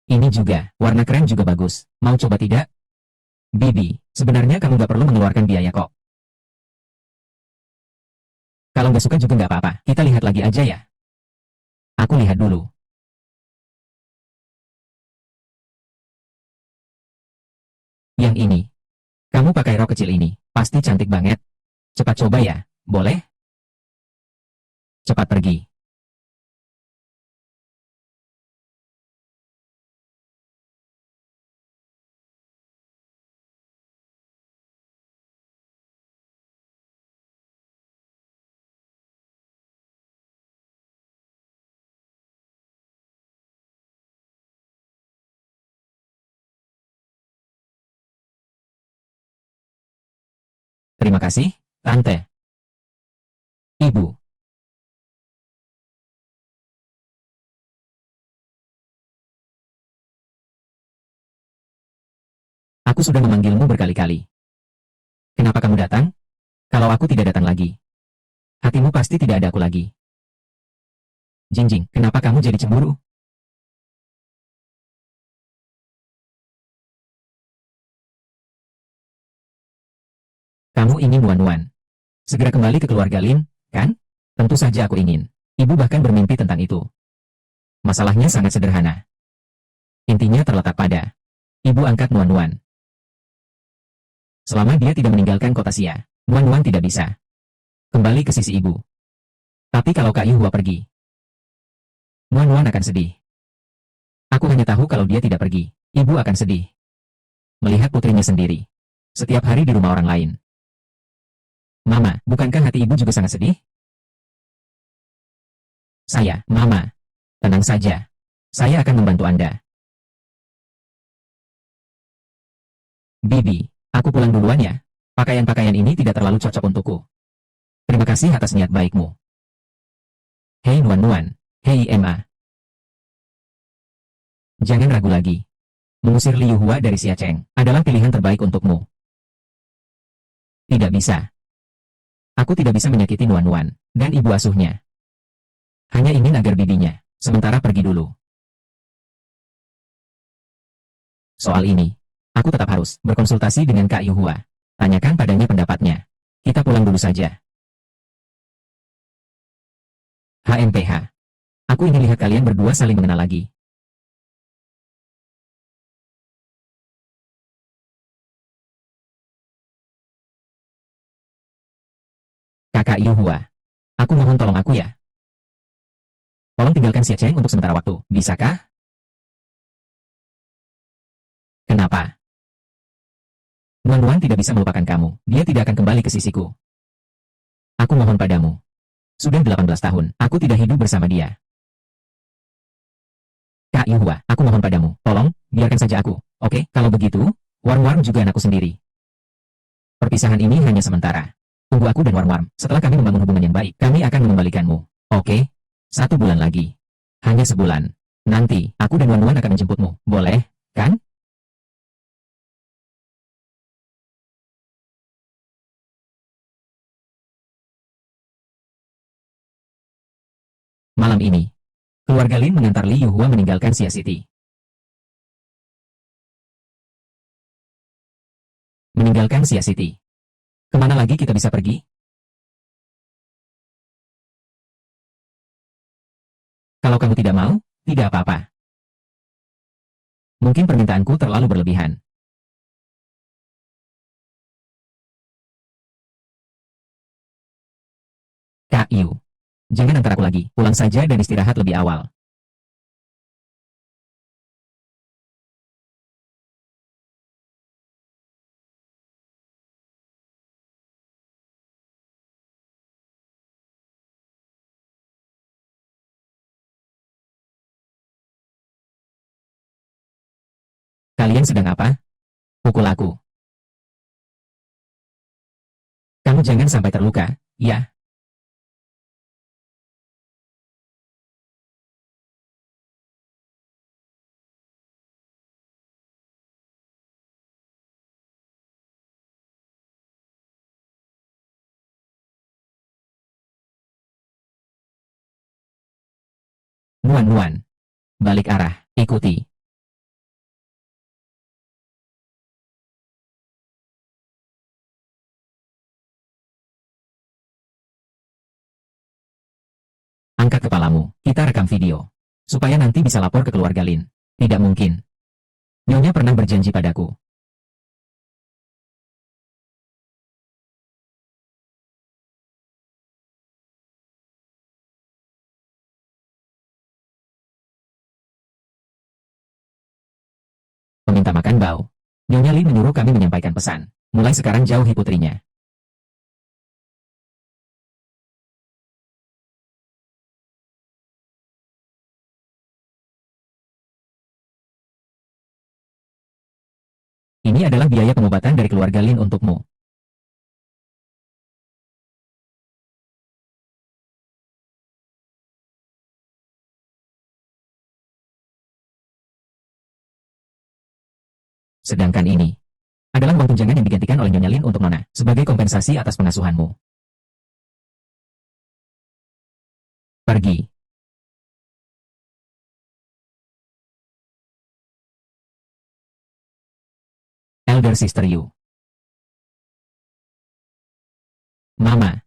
Ini juga, warna krem juga bagus. Mau coba tidak? Bibi, sebenarnya kamu gak perlu mengeluarkan biaya kok. Kalau nggak suka juga nggak apa-apa, kita lihat lagi aja ya. Aku lihat dulu. Yang ini. Kamu pakai rok kecil ini, pasti cantik banget. Cepat coba ya, boleh? Cepat pergi. Terima kasih, Tante. Ibu. Aku sudah memanggilmu berkali-kali. Kenapa kamu datang? Kalau aku tidak datang lagi, hatimu pasti tidak ada aku lagi. Jingjing, kenapa kamu jadi cemburu? Kamu ingin Wan-Wan segera kembali ke keluarga Lin, kan? Tentu saja aku ingin. Ibu bahkan bermimpi tentang itu. Masalahnya sangat sederhana. Intinya terletak pada ibu angkat Wan-Wan. Selama dia tidak meninggalkan kota Xia, Wan-Wan tidak bisa kembali ke sisi ibu. Tapi kalau Kak Yuhua pergi, Wan-Wan akan sedih. Aku hanya tahu kalau dia tidak pergi, ibu akan sedih. Melihat putrinya sendiri. Setiap hari di rumah orang lain. Mama, bukankah hati ibu juga sangat sedih? Mama. Tenang saja. Saya akan membantu Anda. Bibi, aku pulang duluan ya. Pakaian-pakaian ini tidak terlalu cocok untukku. Terima kasih atas niat baikmu. Hei Nuan-Nuan. Hei Emma. Jangan ragu lagi. Mengusir Liu Hua dari Siacheng adalah pilihan terbaik untukmu. Tidak bisa. Aku tidak bisa menyakiti Nuan-Nuan dan ibu asuhnya. Hanya ingin agar bibinya sementara pergi dulu. Soal ini, aku tetap harus berkonsultasi dengan Kak Yuhua. Tanyakan padanya pendapatnya. Kita pulang dulu saja. HMPH. Aku ingin lihat kalian berdua saling mengenal lagi. Kakak Yuhua. Aku mohon tolong aku ya. Tolong tinggalkan Siacheng untuk sementara waktu. Bisakah? Kenapa? Nuan-Nuan tidak bisa melupakan kamu. Dia tidak akan kembali ke sisiku. Aku mohon padamu. Sudah 18 tahun, aku tidak hidup bersama dia. Kak Yuhua, aku mohon padamu. Tolong, biarkan saja aku. Oke, kalau begitu, Warm-Warm juga anakku sendiri. Perpisahan ini hanya sementara. Tunggu aku dan Warm-Warm. Setelah kami membangun hubungan yang baik, kami akan mengembalikanmu. Oke? 1 bulan lagi. Hanya sebulan. Nanti, aku dan Wan-Wan akan menjemputmu. Boleh, kan? Malam ini, keluarga Lin mengantar Li Yuhua meninggalkan Xia City. Meninggalkan Xia City. Kemana lagi kita bisa pergi? Kalau kamu tidak mau, tidak apa-apa. Mungkin permintaanku terlalu berlebihan. Kak Yu, jangan antar aku lagi. Pulang saja dan istirahat lebih awal. Kalian sedang apa? Pukul aku. Kamu jangan sampai terluka, ya? Nuan-Nuan. Balik arah, ikuti. Angkat kepalamu, kita rekam video. Supaya nanti bisa lapor ke keluarga Lin. Tidak mungkin. Nyonya pernah berjanji padaku. Meminta makan bau. Nyonya Lin menyuruh kami menyampaikan pesan. Mulai sekarang jauhi putrinya. Ini adalah biaya pengobatan dari keluarga Lin untukmu. Sedangkan ini adalah uang tunjangan yang digantikan oleh Nyonya Lin untuk Nona, sebagai kompensasi atas pengasuhanmu. Pergi. Elder Sister Yu. Mama.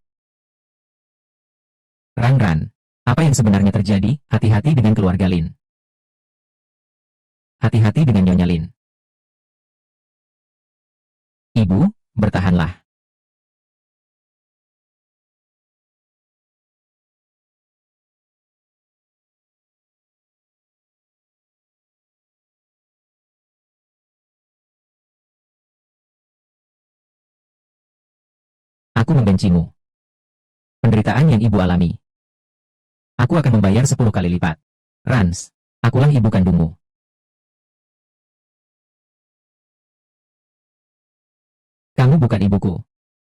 Ran, apa yang sebenarnya terjadi? Hati-hati dengan keluarga Lin. Hati-hati dengan Nyonya Lin. Ibu, bertahanlah. Aku membencimu. Penderitaan yang ibu alami. Aku akan membayar 10 kali lipat. Rans, akulah ibu kandungmu. Kamu bukan ibuku.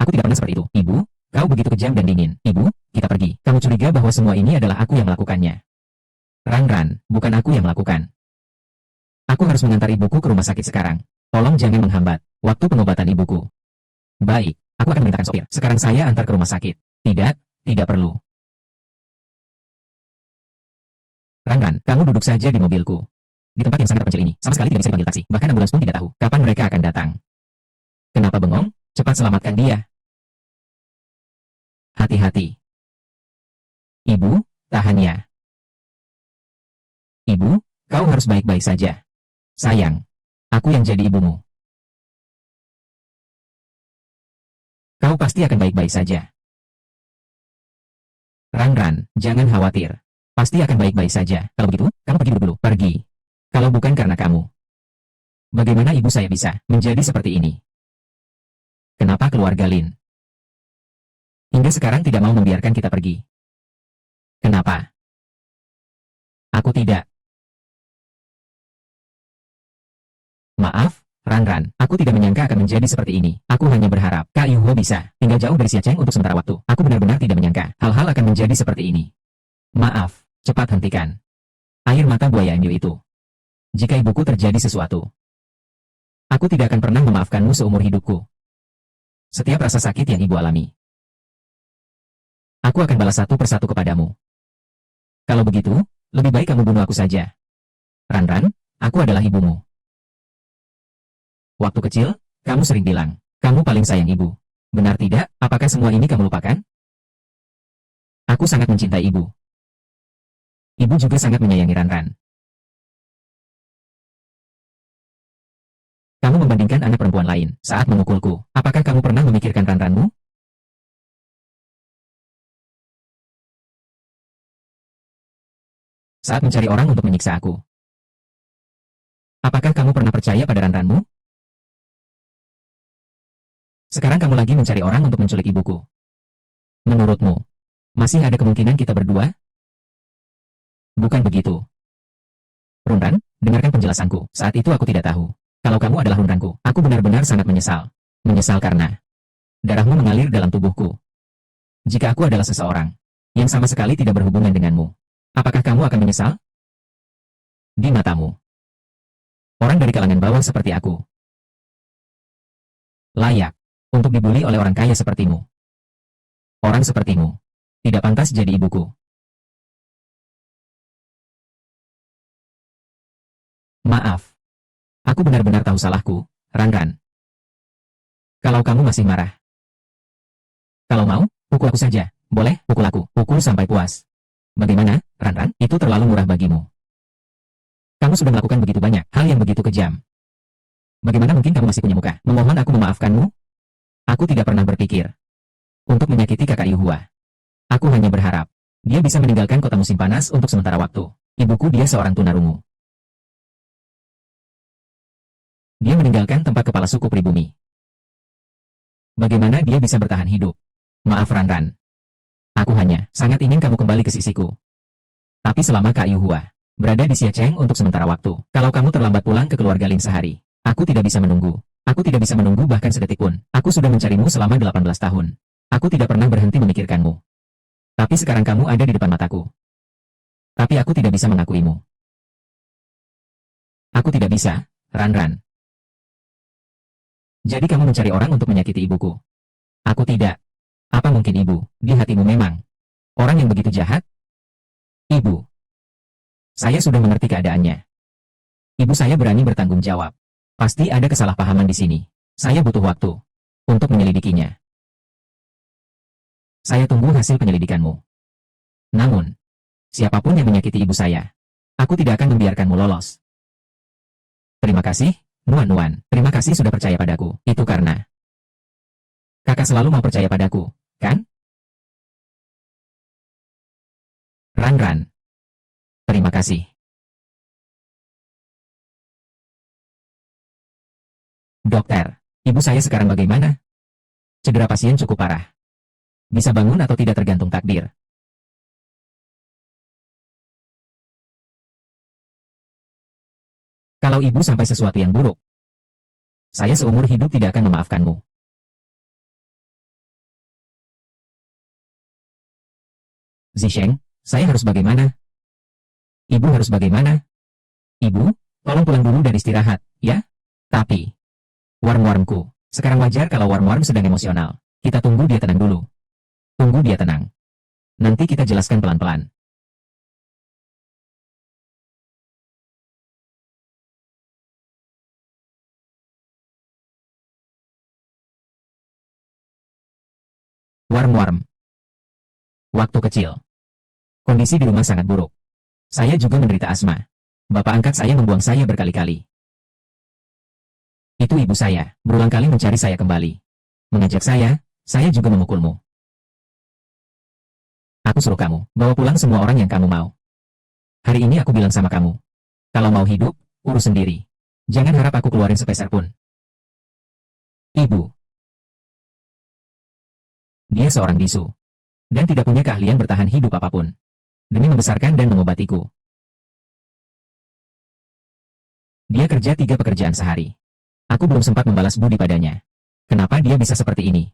Aku tidak pernah seperti itu. Ibu, kau begitu kejam dan dingin. Ibu, kita pergi. Kamu curiga bahwa semua ini adalah aku yang melakukannya. Ran, bukan aku yang melakukan. Aku harus mengantar ibuku ke rumah sakit sekarang. Tolong jangan menghambat waktu pengobatan ibuku. Baik, aku akan memerintahkan sopir. Sekarang saya antar ke rumah sakit. Tidak perlu. Ran, kamu duduk saja di mobilku. Di tempat yang sangat terpencil ini, sama sekali tidak bisa dipanggil taksi. Bahkan ambulans pun tidak tahu kapan mereka akan datang. Kenapa bengong? Cepat selamatkan dia. Hati-hati. Ibu, tahan ya. Ibu, kau harus baik-baik saja. Sayang, aku yang jadi ibumu. Kau pasti akan baik-baik saja. Ran, jangan khawatir. Pasti akan baik-baik saja. Kalau begitu, kamu pergi dulu. Pergi. Kalau bukan karena kamu. Bagaimana ibu saya bisa menjadi seperti ini? Kenapa keluarga Lin hingga sekarang tidak mau membiarkan kita pergi? Kenapa? Aku tidak. Maaf, Ran, aku tidak menyangka akan menjadi seperti ini. Aku hanya berharap Kak Yuho bisa tinggal jauh dari Xia Cheng untuk sementara waktu. Aku benar-benar tidak menyangka hal-hal akan menjadi seperti ini. Maaf, cepat hentikan air mata buaya Yu itu. Jika ibuku terjadi sesuatu, aku tidak akan pernah memaafkanmu seumur hidupku. Setiap rasa sakit yang ibu alami, aku akan balas satu persatu kepadamu. Kalau begitu, lebih baik kamu bunuh aku saja. Ran, aku adalah ibumu. Waktu kecil, kamu sering bilang, kamu paling sayang ibu. Benar tidak? Apakah semua ini kamu lupakan? Aku sangat mencintai ibu. Ibu juga sangat menyayangi Ran. Kamu membandingkan anak perempuan lain saat memukulku. Apakah kamu pernah memikirkan Ranmu? Saat mencari orang untuk menyiksa aku. Apakah kamu pernah percaya pada Ranmu? Sekarang kamu lagi mencari orang untuk menculik ibuku. Menurutmu, masih ada kemungkinan kita berdua? Bukan begitu. Runran, dengarkan penjelasanku. Saat itu aku tidak tahu kalau kamu adalah Runranku. Aku benar-benar sangat menyesal. Menyesal karena darahmu mengalir dalam tubuhku. Jika aku adalah seseorang yang sama sekali tidak berhubungan denganmu, apakah kamu akan menyesal? Di matamu, orang dari kalangan bawah seperti aku layak untuk dibully oleh orang kaya sepertimu. Orang sepertimu tidak pantas jadi ibuku. Maaf. Aku benar-benar tahu salahku, Ran. Kalau kamu masih marah. Kalau mau, pukul aku saja. Boleh, pukul aku. Pukul sampai puas. Bagaimana, Ran? Itu terlalu murah bagimu. Kamu sudah melakukan begitu banyak hal yang begitu kejam. Bagaimana mungkin kamu masih punya muka memohon aku memaafkanmu? Aku tidak pernah berpikir untuk menyakiti kakak Yuhua. Aku hanya berharap dia bisa meninggalkan kota musim panas untuk sementara waktu. Ibuku dia seorang tunarungu. Dia meninggalkan tempat kepala suku pribumi. Bagaimana dia bisa bertahan hidup? Maaf Ran. Aku hanya sangat ingin kamu kembali ke sisiku. Tapi selama Kak Yuhua berada di Siacheng untuk sementara waktu, kalau kamu terlambat pulang ke keluarga Lin sehari, aku tidak bisa menunggu. Aku tidak bisa menunggu bahkan sedetik pun. Aku sudah mencarimu selama 18 tahun. Aku tidak pernah berhenti memikirkanmu. Tapi sekarang kamu ada di depan mataku. Tapi aku tidak bisa mengakuimu. Aku tidak bisa, Ran. Jadi kamu mencari orang untuk menyakiti ibuku. Aku tidak. Apa mungkin ibu, di hatimu memang orang yang begitu jahat? Ibu. Saya sudah mengerti keadaannya. Ibu saya berani bertanggung jawab. Pasti ada kesalahpahaman di sini. Saya butuh waktu untuk menyelidikinya. Saya tunggu hasil penyelidikanmu. Namun, siapapun yang menyakiti ibu saya, aku tidak akan membiarkanmu lolos. Terima kasih, Nuan. Terima kasih sudah percaya padaku. Itu karena kakak selalu mau percaya padaku, kan? Ran. Terima kasih. Dokter, ibu saya sekarang bagaimana? Cedera pasien cukup parah. Bisa bangun atau tidak tergantung takdir. Kalau ibu sampai sesuatu yang buruk, saya seumur hidup tidak akan memaafkanmu. Zisheng, saya harus bagaimana? Ibu harus bagaimana? Ibu, tolong pulang dulu dan istirahat, ya? Tapi, Warm-warmku, sekarang wajar kalau Warm sedang emosional. Kita tunggu dia tenang dulu. Tunggu dia tenang. Nanti kita jelaskan pelan-pelan. Warm. Waktu kecil. Kondisi di rumah sangat buruk. Saya juga menderita asma. Bapak angkat saya membuang saya berkali-kali. Itu ibu saya, berulang kali mencari saya kembali. Mengajak saya juga memukulmu. Aku suruh kamu, bawa pulang semua orang yang kamu mau. Hari ini aku bilang sama kamu. Kalau mau hidup, urus sendiri. Jangan harap aku keluarin sepeser pun. Ibu. Dia seorang bisu. Dan tidak punya keahlian bertahan hidup apapun. Demi membesarkan dan mengobatiku. Dia kerja 3 pekerjaan sehari. Aku belum sempat membalas budi padanya. Kenapa dia bisa seperti ini?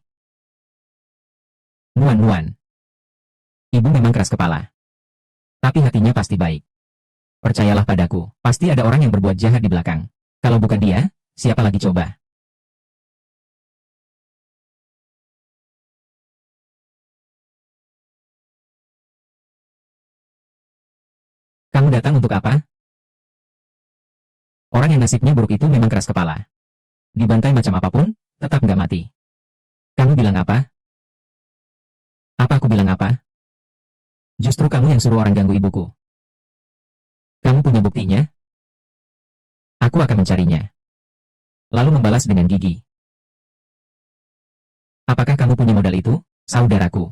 Nuan. Ibu memang keras kepala. Tapi hatinya pasti baik. Percayalah padaku, pasti ada orang yang berbuat jahat di belakang. Kalau bukan dia, siapa lagi coba? Kamu datang untuk apa? Orang yang nasibnya buruk itu memang keras kepala. Dibantai macam apapun, tetap nggak mati. Kamu bilang apa? Apa aku bilang apa? Justru kamu yang suruh orang ganggu ibuku. Kamu punya buktinya? Aku akan mencarinya. Lalu membalas dengan gigi. Apakah kamu punya modal itu, saudaraku?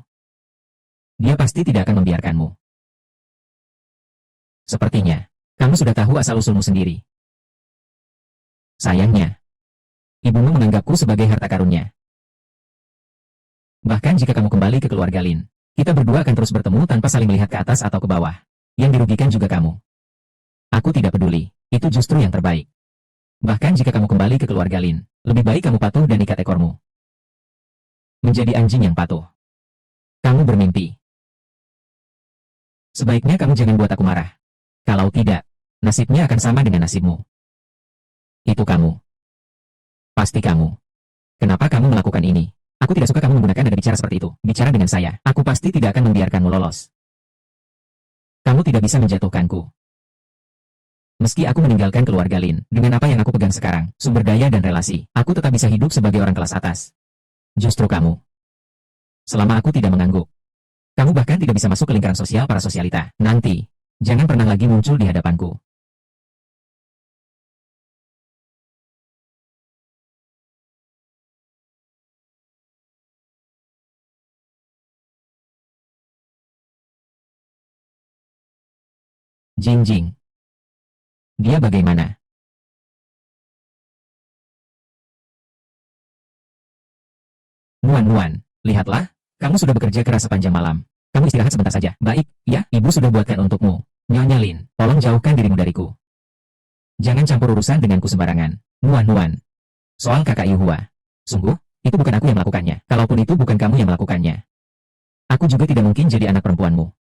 Dia pasti tidak akan membiarkanmu. Sepertinya, kamu sudah tahu asal-usulmu sendiri. Sayangnya, ibumu menganggapku sebagai harta karunnya. Bahkan jika kamu kembali ke keluarga Lin, kita berdua akan terus bertemu tanpa saling melihat ke atas atau ke bawah. Yang dirugikan juga kamu. Aku tidak peduli, itu justru yang terbaik. Bahkan jika kamu kembali ke keluarga Lin, lebih baik kamu patuh dan ikat ekormu. Menjadi anjing yang patuh. Kamu bermimpi. Sebaiknya kamu jangan buat aku marah. Kalau tidak, nasibnya akan sama dengan nasibmu. Itu kamu. Pasti kamu. Kenapa kamu melakukan ini? Aku tidak suka kamu menggunakan nada bicara seperti itu. Bicara dengan saya. Aku pasti tidak akan membiarkanmu lolos. Kamu tidak bisa menjatuhkanku. Meski aku meninggalkan keluarga Lin, dengan apa yang aku pegang sekarang, sumber daya dan relasi, aku tetap bisa hidup sebagai orang kelas atas. Justru kamu. Selama aku tidak mengangguk. Kamu bahkan tidak bisa masuk ke lingkaran sosial para sosialita. Nanti, jangan pernah lagi muncul di hadapanku. Jingjing. Dia bagaimana? Nuan, lihatlah, kamu sudah bekerja keras sepanjang malam. Kamu istirahat sebentar saja. Baik, ya, ibu sudah buatkan untukmu. Nyonya Lin, tolong jauhkan dirimu dariku. Jangan campur urusan denganku sembarangan. Nuan. Soal kakak Yuhua. Sungguh, itu bukan aku yang melakukannya. Kalaupun itu bukan kamu yang melakukannya. Aku juga tidak mungkin jadi anak perempuanmu.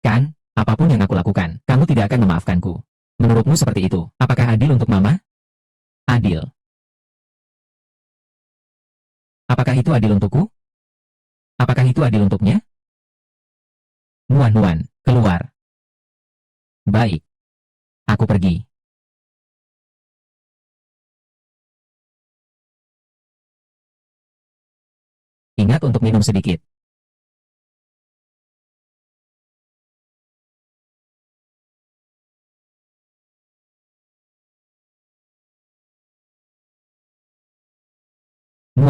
Kan, apapun yang aku lakukan, kamu tidak akan memaafkanku. Menurutmu seperti itu, apakah adil untuk Mama? Adil. Apakah itu adil untukku? Apakah itu adil untuknya? Nuan, keluar. Baik. Aku pergi. Ingat untuk minum sedikit.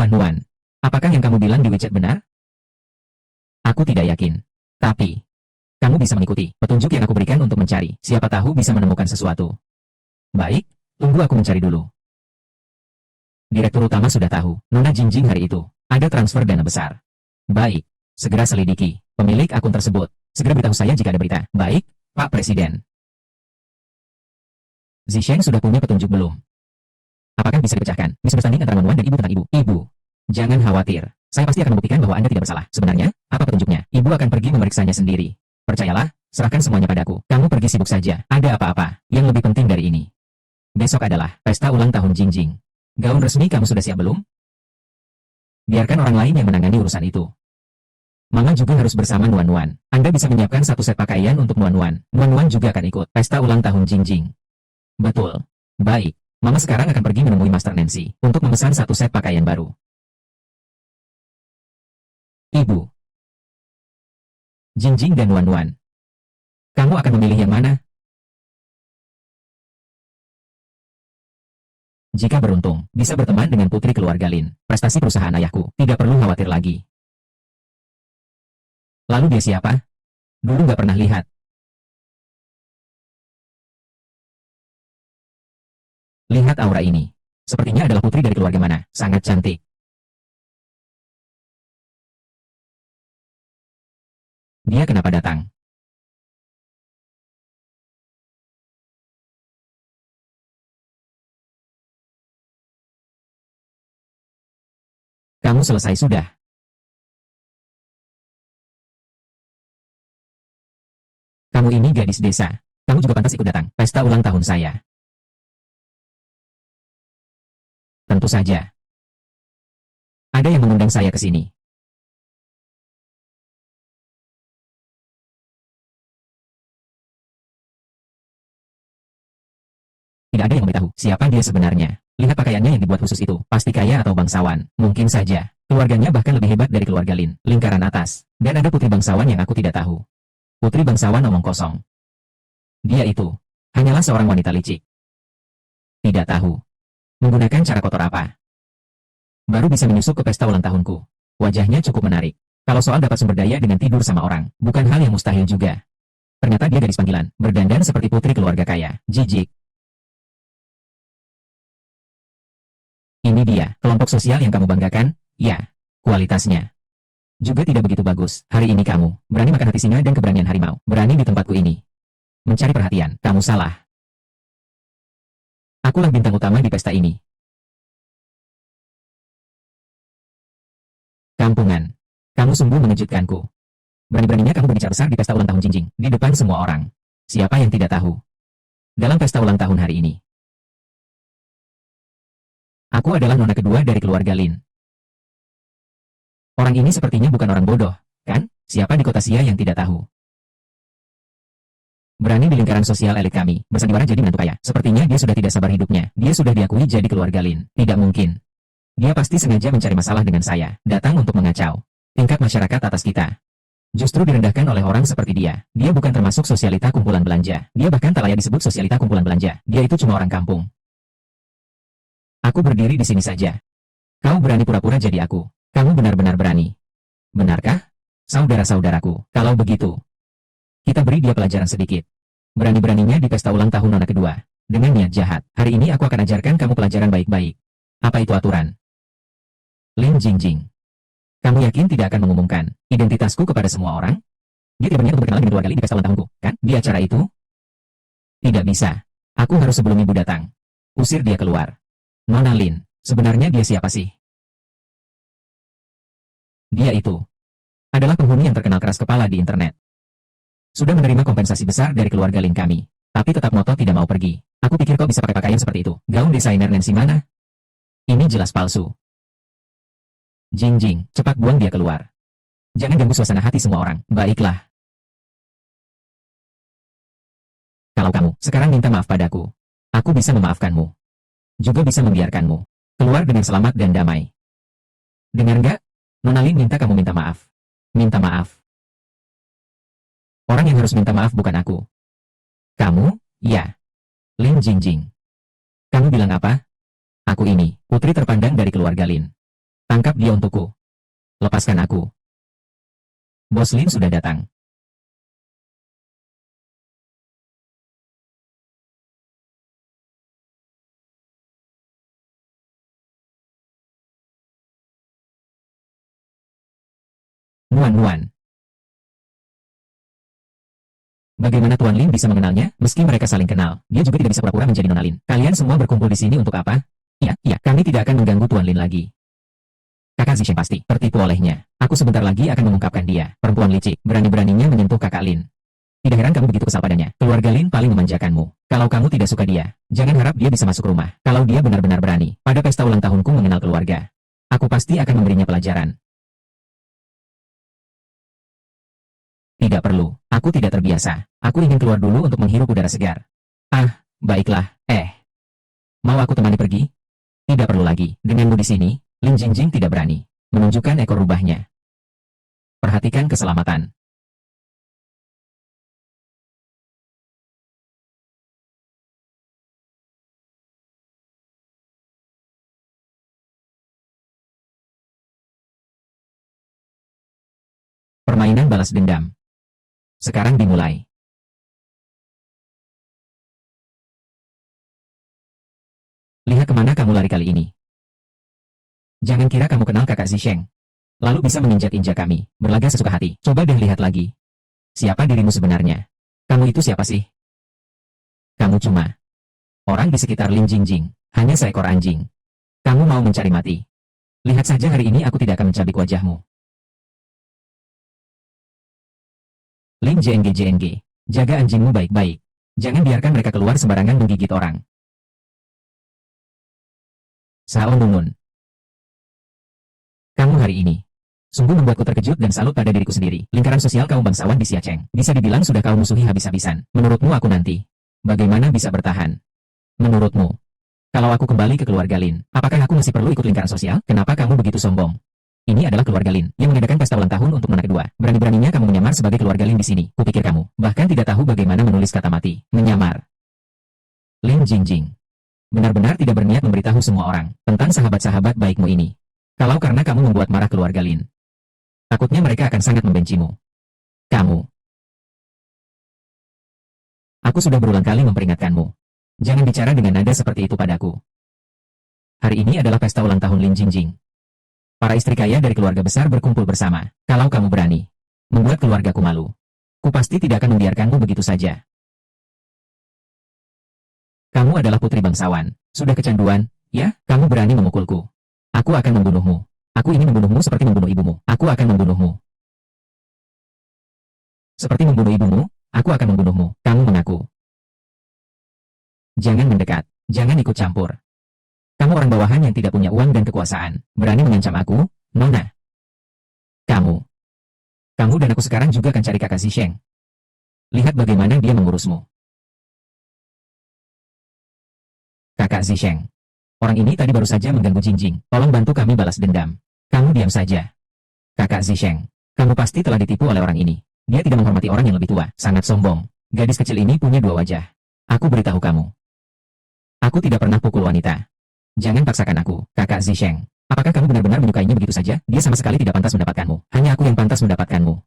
Nuan, apakah yang kamu bilang di WeChat benar? Aku tidak yakin. Tapi, kamu bisa mengikuti petunjuk yang aku berikan untuk mencari. Siapa tahu bisa menemukan sesuatu. Baik, tunggu aku mencari dulu. Direktur utama sudah tahu, Nona Jingjing hari itu, ada transfer dana besar. Baik, segera selidiki pemilik akun tersebut. Segera beritahu saya jika ada berita. Baik, Pak Presiden. Zisheng sudah punya petunjuk belum? Apakah bisa dipecahkan? Misunderstanding antara Nuan dan Ibu tentang Ibu. Ibu, jangan khawatir. Saya pasti akan membuktikan bahwa Anda tidak bersalah. Sebenarnya, apa petunjuknya? Ibu akan pergi memeriksanya sendiri. Percayalah, serahkan semuanya padaku. Kamu pergi sibuk saja. Ada apa-apa yang lebih penting dari ini? Besok adalah pesta ulang tahun Jingjing. Gaun resmi kamu sudah siap belum? Biarkan orang lain yang menangani urusan itu. Mama juga harus bersama Nuan. Anda bisa menyiapkan satu set pakaian untuk Nuan. Nuan juga akan ikut pesta ulang tahun Jingjing. Betul. Baik. Mama sekarang akan pergi menemui Master Nancy untuk memesan satu set pakaian baru. Ibu. Jingjing dan Nuan. Kamu akan memilih yang mana? Jika beruntung, bisa berteman dengan putri keluarga Lin. Prestasi perusahaan ayahku, tidak perlu khawatir lagi. Lalu dia siapa? Dulu nggak pernah lihat. Lihat aura ini. Sepertinya adalah putri dari keluarga mana. Sangat cantik. Dia kenapa datang? Kamu selesai sudah. Kamu ini gadis desa. Kamu juga pantas ikut datang. Pesta ulang tahun saya. Tentu saja. Ada yang mengundang saya ke sini. Tidak ada yang memberitahu siapa dia sebenarnya. Lihat pakaiannya yang dibuat khusus itu. Pasti kaya atau bangsawan. Mungkin saja. Keluarganya bahkan lebih hebat dari keluarga Lin. Lingkaran atas. Dan ada putri bangsawan yang aku tidak tahu. Putri bangsawan omong kosong. Dia itu hanyalah seorang wanita licik. Tidak tahu. Menggunakan cara kotor apa? Baru bisa menyusup ke pesta ulang tahunku. Wajahnya cukup menarik. Kalau soal dapat sumber daya dengan tidur sama orang, bukan hal yang mustahil juga. Ternyata dia gadis panggilan, berdandan seperti putri keluarga kaya. Jijik. Ini dia, kelompok sosial yang kamu banggakan? Ya, kualitasnya juga tidak begitu bagus. Hari ini kamu berani makan hati singa dan keberanian harimau. Berani di tempatku ini. Mencari perhatian, kamu salah. Akulah bintang utama di pesta ini. Kampungan. Kamu sungguh mengejutkanku. Berani-beraninya kamu berbicara besar di pesta ulang tahun Jingjing, di depan semua orang. Siapa yang tidak tahu? Dalam pesta ulang tahun hari ini, aku adalah nona kedua dari keluarga Lin. Orang ini sepertinya bukan orang bodoh, kan? Siapa di kota Xia yang tidak tahu? Berani di lingkaran sosial elit kami, bersandiwara jadi menantu kaya. Sepertinya dia sudah tidak sabar hidupnya. Dia sudah diakui jadi keluarga Lin. Tidak mungkin. Dia pasti sengaja mencari masalah dengan saya, datang untuk mengacau tingkat masyarakat atas kita. Justru direndahkan oleh orang seperti dia. Dia bukan termasuk sosialita kumpulan belanja. Dia bahkan tak layak disebut sosialita kumpulan belanja. Dia itu cuma orang kampung. Aku berdiri di sini saja. Kau berani pura-pura jadi aku. Kamu benar-benar berani. Benarkah? Saudara-saudaraku, kalau begitu, kita beri dia pelajaran sedikit. Berani-beraninya di pesta ulang tahun nona kedua. Dengan niat jahat, hari ini aku akan ajarkan kamu pelajaran baik-baik. Apa itu aturan? Lin Jingjing. Kamu yakin tidak akan mengumumkan identitasku kepada semua orang? Dia tidak berniat untuk berkenalan dengan keluarga Lin di pesta ulang tahunku, kan? Di acara itu? Tidak bisa. Aku harus sebelum ibu datang. Usir dia keluar. Nona Lin, sebenarnya dia siapa sih? Dia itu adalah penghuni yang terkenal keras kepala di internet. Sudah menerima kompensasi besar dari keluarga Lin kami, tapi tetap ngotot tidak mau pergi. Aku pikir kau bisa pakai pakaian seperti itu. Gaun desainer Nancy mana? Ini jelas palsu. Jingjing, cepat buang dia keluar. Jangan ganggu suasana hati semua orang. Baiklah. Kalau kamu sekarang minta maaf padaku, aku bisa memaafkanmu. Juga bisa membiarkanmu keluar dengan selamat dan damai. Dengar nggak? Nona Lin minta kamu minta maaf. Minta maaf. Orang yang harus minta maaf bukan aku. Kamu? Ya. Lin Jingjing. Kamu bilang apa? Aku ini, putri terpandang dari keluarga Lin. Tangkap dia untukku. Lepaskan aku. Bos Lin sudah datang. Nuan-nuan. Bagaimana Tuan Lin bisa mengenalnya? Meski mereka saling kenal, dia juga tidak bisa pura-pura menjadi Nona Lin. Kalian semua berkumpul di sini untuk apa? Iya, kami tidak akan mengganggu Tuan Lin lagi. Kakak Zisheng pasti tertipu olehnya. Aku sebentar lagi akan mengungkapkan dia. Perempuan licik, berani-beraninya menyentuh kakak Lin. Tidak heran kamu begitu kesal padanya. Keluarga Lin paling memanjakanmu. Kalau kamu tidak suka dia, jangan harap dia bisa masuk rumah. Kalau dia benar-benar berani, pada pesta ulang tahunku mengenal keluarga, aku pasti akan memberinya pelajaran. Tidak perlu, aku tidak terbiasa. Aku ingin keluar dulu untuk menghirup udara segar. Ah, baiklah, mau aku temani pergi? Tidak perlu lagi, denganmu di sini, Lin Jingjing tidak berani menunjukkan ekor rubahnya. Perhatikan keselamatan. Permainan balas dendam sekarang dimulai. Lihat kemana kamu lari kali ini. Jangan kira kamu kenal kakak Zisheng, lalu bisa menginjak-injak kami, berlaga sesuka hati. Coba deh lihat lagi. Siapa dirimu sebenarnya? Kamu itu siapa sih? Kamu cuma orang di sekitar Lin Jingjing, hanya seekor anjing. Kamu mau mencari mati. Lihat saja hari ini aku tidak akan mencabik wajahmu. Lin JNG, jaga anjingmu baik-baik. Jangan biarkan mereka keluar sembarangan menggigit orang. Sao Nunun. Kamu hari ini sungguh membuatku terkejut dan salut pada diriku sendiri. Lingkaran sosial kaum bangsawan di Xiacheng. Bisa dibilang sudah kau musuhi habis-habisan. Menurutmu aku nanti bagaimana bisa bertahan? Menurutmu, kalau aku kembali ke keluarga Lin, apakah aku masih perlu ikut lingkaran sosial? Kenapa kamu begitu sombong? Ini adalah keluarga Lin yang mengadakan pesta ulang tahun untuk nona kedua. Berani-beraninya kamu menyamar sebagai keluarga Lin di sini. Kupikir kamu bahkan tidak tahu bagaimana menulis kata mati. Menyamar. Lin Jingjing benar-benar tidak berniat memberitahu semua orang tentang sahabat-sahabat baikmu ini. Kalau karena kamu membuat marah keluarga Lin, takutnya mereka akan sangat membencimu. Kamu. Aku sudah berulang kali memperingatkanmu. Jangan bicara dengan nada seperti itu padaku. Hari ini adalah pesta ulang tahun Lin Jingjing. Para istri kaya dari keluarga besar berkumpul bersama. Kalau kamu berani membuat keluargaku malu, ku pasti tidak akan membiarkanmu begitu saja. Kamu adalah putri bangsawan. Sudah kecanduan, ya? Kamu berani memukulku. Aku akan membunuhmu. Aku ingin membunuhmu seperti membunuh ibumu. Aku akan membunuhmu. Seperti membunuh ibumu, aku akan membunuhmu. Kamu mengaku. Jangan mendekat. Jangan ikut campur. Kamu orang bawahan yang tidak punya uang dan kekuasaan. Berani mengancam aku, Nona. Kamu dan aku sekarang juga akan cari kakak Zisheng. Lihat bagaimana dia mengurusmu. Kakak Zisheng. Orang ini tadi baru saja mengganggu Jingjing. Tolong bantu kami balas dendam. Kamu diam saja. Kakak Zisheng. Kamu pasti telah ditipu oleh orang ini. Dia tidak menghormati orang yang lebih tua, sangat sombong. Gadis kecil ini punya dua wajah. Aku beritahu kamu. Aku tidak pernah pukul wanita. Jangan paksakan aku, kakak Zisheng. Apakah kamu benar-benar menyukainya begitu saja? Dia sama sekali tidak pantas mendapatkanmu. Hanya aku yang pantas mendapatkanmu.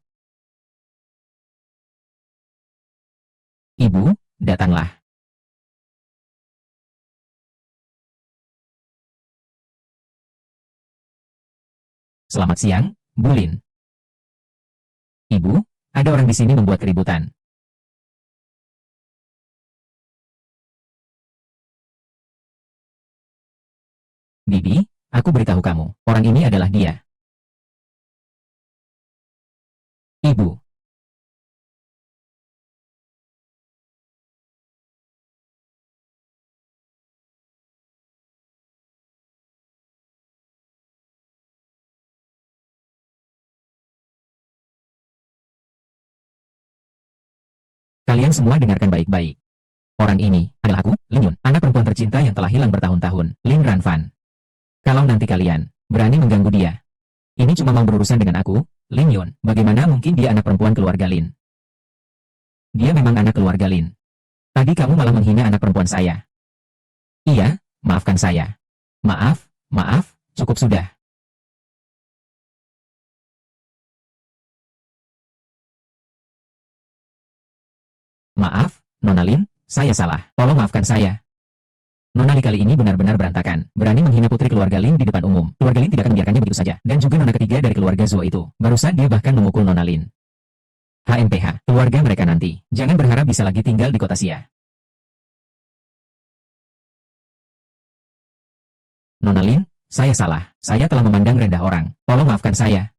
Ibu, datanglah. Selamat siang, Bulin. Ibu, ada orang di sini membuat keributan. Bibi, aku beritahu kamu, orang ini adalah dia. Ibu, kalian semua dengarkan baik-baik. Orang ini adalah aku, Lin Yun, anak perempuan tercinta yang telah hilang bertahun-tahun, Lin Ranfan. Kalau nanti kalian berani mengganggu dia, ini cuma mau berurusan dengan aku, Lin Yun. Bagaimana mungkin dia anak perempuan keluarga Lin? Dia memang anak keluarga Lin. Tadi kamu malah menghina anak perempuan saya. Iya, maafkan saya. Maaf, maaf, cukup sudah. Maaf, Nona Lin, saya salah. Tolong maafkan saya. Nona Li kali ini benar-benar berantakan. Berani menghina putri keluarga Lin di depan umum. Keluarga Lin tidak akan membiarkannya begitu saja. Dan juga nona ketiga dari keluarga Zuo itu. Barusan dia bahkan memukul Nona Lin. HMPH, keluarga mereka nanti. Jangan berharap bisa lagi tinggal di kota Xia. Nona Lin, saya salah. Saya telah memandang rendah orang. Tolong maafkan saya.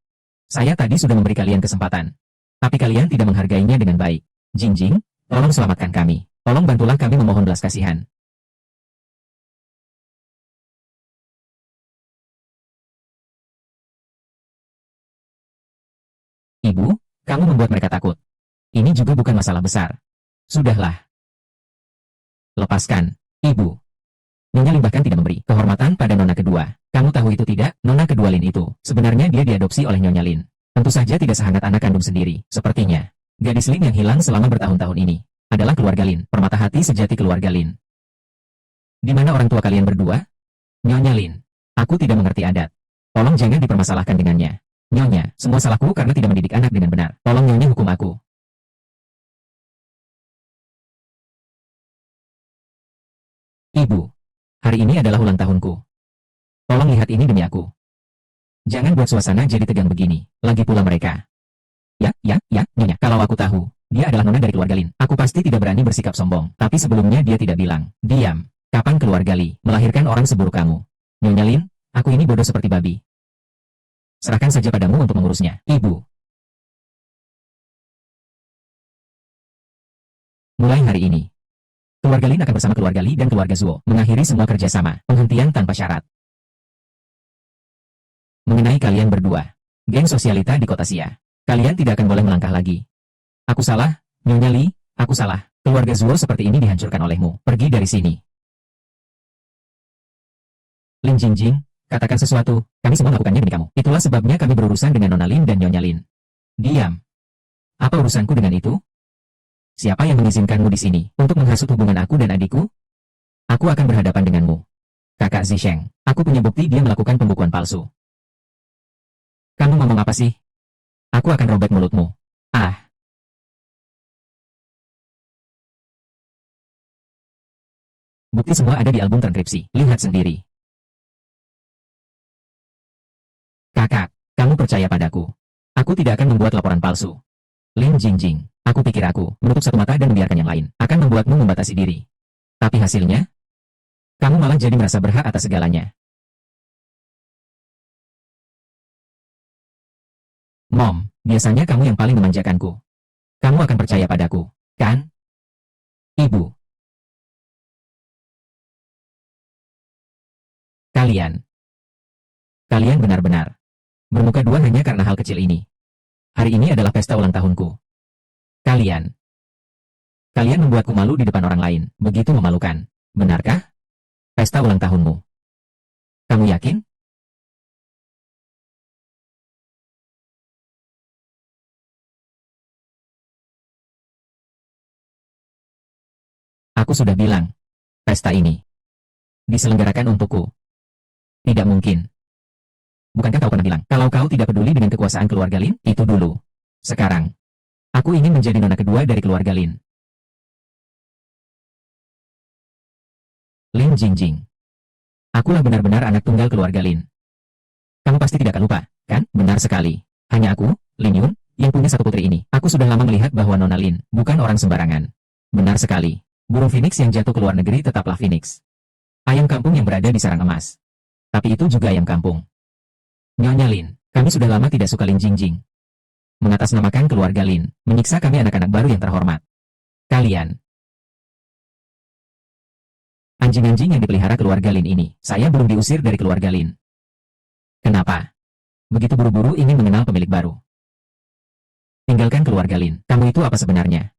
Saya tadi sudah memberi kalian kesempatan. Tapi kalian tidak menghargainya dengan baik. Jingjing, tolong selamatkan kami. Tolong bantulah kami memohon belas kasihan. Ibu, kamu membuat mereka takut. Ini juga bukan masalah besar. Sudahlah. Lepaskan, Ibu. Nyonya Lin bahkan tidak memberi kehormatan pada Nona kedua. Kamu tahu itu tidak? Nona kedua Lin itu, sebenarnya dia diadopsi oleh Nyonya Lin. Tentu saja tidak sehangat anak kandung sendiri, sepertinya. Gadis Lin yang hilang selama bertahun-tahun ini adalah keluarga Lin, permata hati sejati keluarga Lin. Di mana orang tua kalian berdua? Nyonya Lin, aku tidak mengerti adat. Tolong jangan dipermasalahkan dengannya. Nyonya, semua salahku karena tidak mendidik anak dengan benar. Tolong Nyonya hukum aku. Ibu, hari ini adalah ulang tahunku. Tolong lihat ini demi aku. Jangan buat suasana jadi tegang begini. Lagi pula mereka. Ya, Nyonya. Kalau aku tahu, dia adalah nona dari keluarga Lin. Aku pasti tidak berani bersikap sombong. Tapi sebelumnya dia tidak bilang. Diam. Kapan keluarga Li melahirkan orang seburuk kamu? Nyonya Lin, aku ini bodoh seperti babi. Serahkan saja padamu untuk mengurusnya. Ibu. Mulai hari ini, keluarga Lin akan bersama keluarga Li dan keluarga Zuo mengakhiri semua kerjasama, penghentian tanpa syarat. Mengenai kalian berdua, geng sosialita di kota Xia. Kalian tidak akan boleh melangkah lagi. Aku salah, Nyonya Li, aku salah. Keluarga Zuo seperti ini dihancurkan olehmu. Pergi dari sini. Lin Jingjing, katakan sesuatu. Kami semua melakukannya demi kamu. Itulah sebabnya kami berurusan dengan Nona Lin dan Nyonya Lin. Diam. Apa urusanku dengan itu? Siapa yang mengizinkanmu di sini untuk menghasut hubungan aku dan adikku? Aku akan berhadapan denganmu. Kakak Zisheng, aku punya bukti dia melakukan pembukuan palsu. Kamu ngomong apa sih? Aku akan robek mulutmu. Ah. Bukti semua ada di album transkripsi. Lihat sendiri. Kakak, kamu percaya padaku. Aku tidak akan membuat laporan palsu. Lin Jingjing, aku pikir aku menutup satu mata dan membiarkan yang lain akan membuatmu membatasi diri. Tapi hasilnya, kamu malah jadi merasa berhak atas segalanya. Mom, biasanya kamu yang paling memanjakanku. Kamu akan percaya padaku, kan? Ibu. Kalian. Kalian benar-benar bermuka dua hanya karena hal kecil ini. Hari ini adalah pesta ulang tahunku. Kalian. Kalian membuatku malu di depan orang lain. Begitu memalukan. Benarkah? Pesta ulang tahunmu. Kamu yakin? Aku sudah bilang, pesta ini diselenggarakan untukku. Tidak mungkin. Bukankah kau pernah bilang, kalau kau tidak peduli dengan kekuasaan keluarga Lin, itu dulu. Sekarang, aku ingin menjadi nona kedua dari keluarga Lin. Lin Jingjing. Akulah benar-benar anak tunggal keluarga Lin. Kamu pasti tidak akan lupa, kan? Benar sekali. Hanya aku, Lin Yun, yang punya satu putri ini. Aku sudah lama melihat bahwa Nona Lin bukan orang sembarangan. Benar sekali. Burung Phoenix yang jatuh ke luar negeri tetaplah Phoenix. Ayam kampung yang berada di sarang emas. Tapi itu juga ayam kampung. Nyonya Lin, kami sudah lama tidak suka Lin Jingjing. Mengatasnamakan keluarga Lin, menyiksa kami anak-anak baru yang terhormat. Kalian. Anjing-anjing yang dipelihara keluarga Lin ini, saya belum diusir dari keluarga Lin. Kenapa? Begitu buru-buru ingin mengenal pemilik baru. Tinggalkan keluarga Lin, kamu itu apa sebenarnya?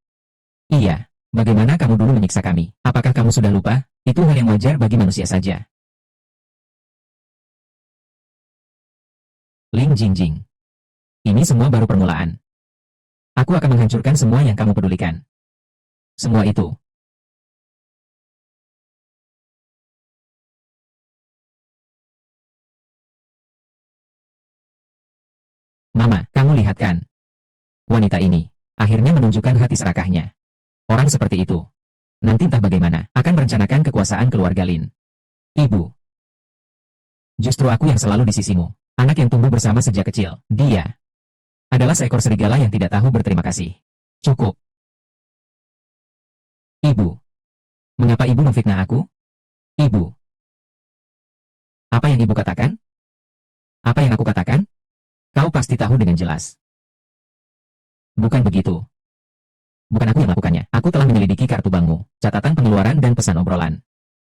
Iya, bagaimana kamu dulu menyiksa kami? Apakah kamu sudah lupa? Itu hal yang wajar bagi manusia saja. Lin Jingjing. Ini semua baru permulaan. Aku akan menghancurkan semua yang kamu pedulikan. Semua itu. Mama, kamu lihat kan? Wanita ini akhirnya menunjukkan hati serakahnya. Orang seperti itu, nanti entah bagaimana, akan merencanakan kekuasaan keluarga Lin. Ibu. Justru aku yang selalu di sisimu. Anak yang tumbuh bersama sejak kecil. Dia adalah seekor serigala yang tidak tahu berterima kasih. Cukup. Ibu. Mengapa ibu memfitnah aku? Ibu. Apa yang ibu katakan? Apa yang aku katakan? Kau pasti tahu dengan jelas. Bukan begitu. Bukan aku yang melakukannya. Aku telah menyelidiki kartu bankmu, catatan pengeluaran dan pesan obrolan.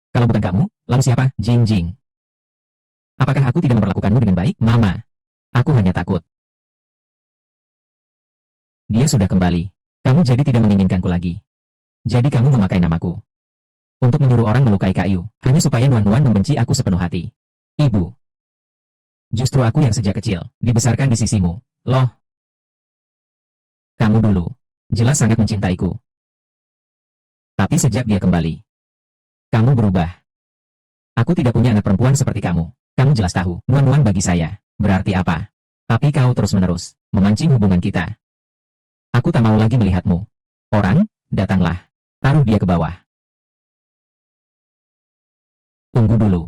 Kalau bukan kamu, lalu siapa? Jingjing. Apakah aku tidak memperlakukanmu dengan baik? Mama. Aku hanya takut. Dia sudah kembali. Kamu jadi tidak menginginkanku lagi. Jadi kamu memakai namaku untuk menyuruh orang melukai kayu, hanya supaya Nuan-Nuan membenci aku sepenuh hati. Ibu. Justru aku yang sejak kecil dibesarkan di sisimu. Loh. Kamu dulu jelas sangat mencintaiku. Tapi sejak dia kembali, kamu berubah. Aku tidak punya anak perempuan seperti kamu. Kamu jelas tahu, Nuan-Nuan bagi saya berarti apa. Tapi kau terus-menerus memancing hubungan kita. Aku tak mau lagi melihatmu. Orang, datanglah. Taruh dia ke bawah. Tunggu dulu.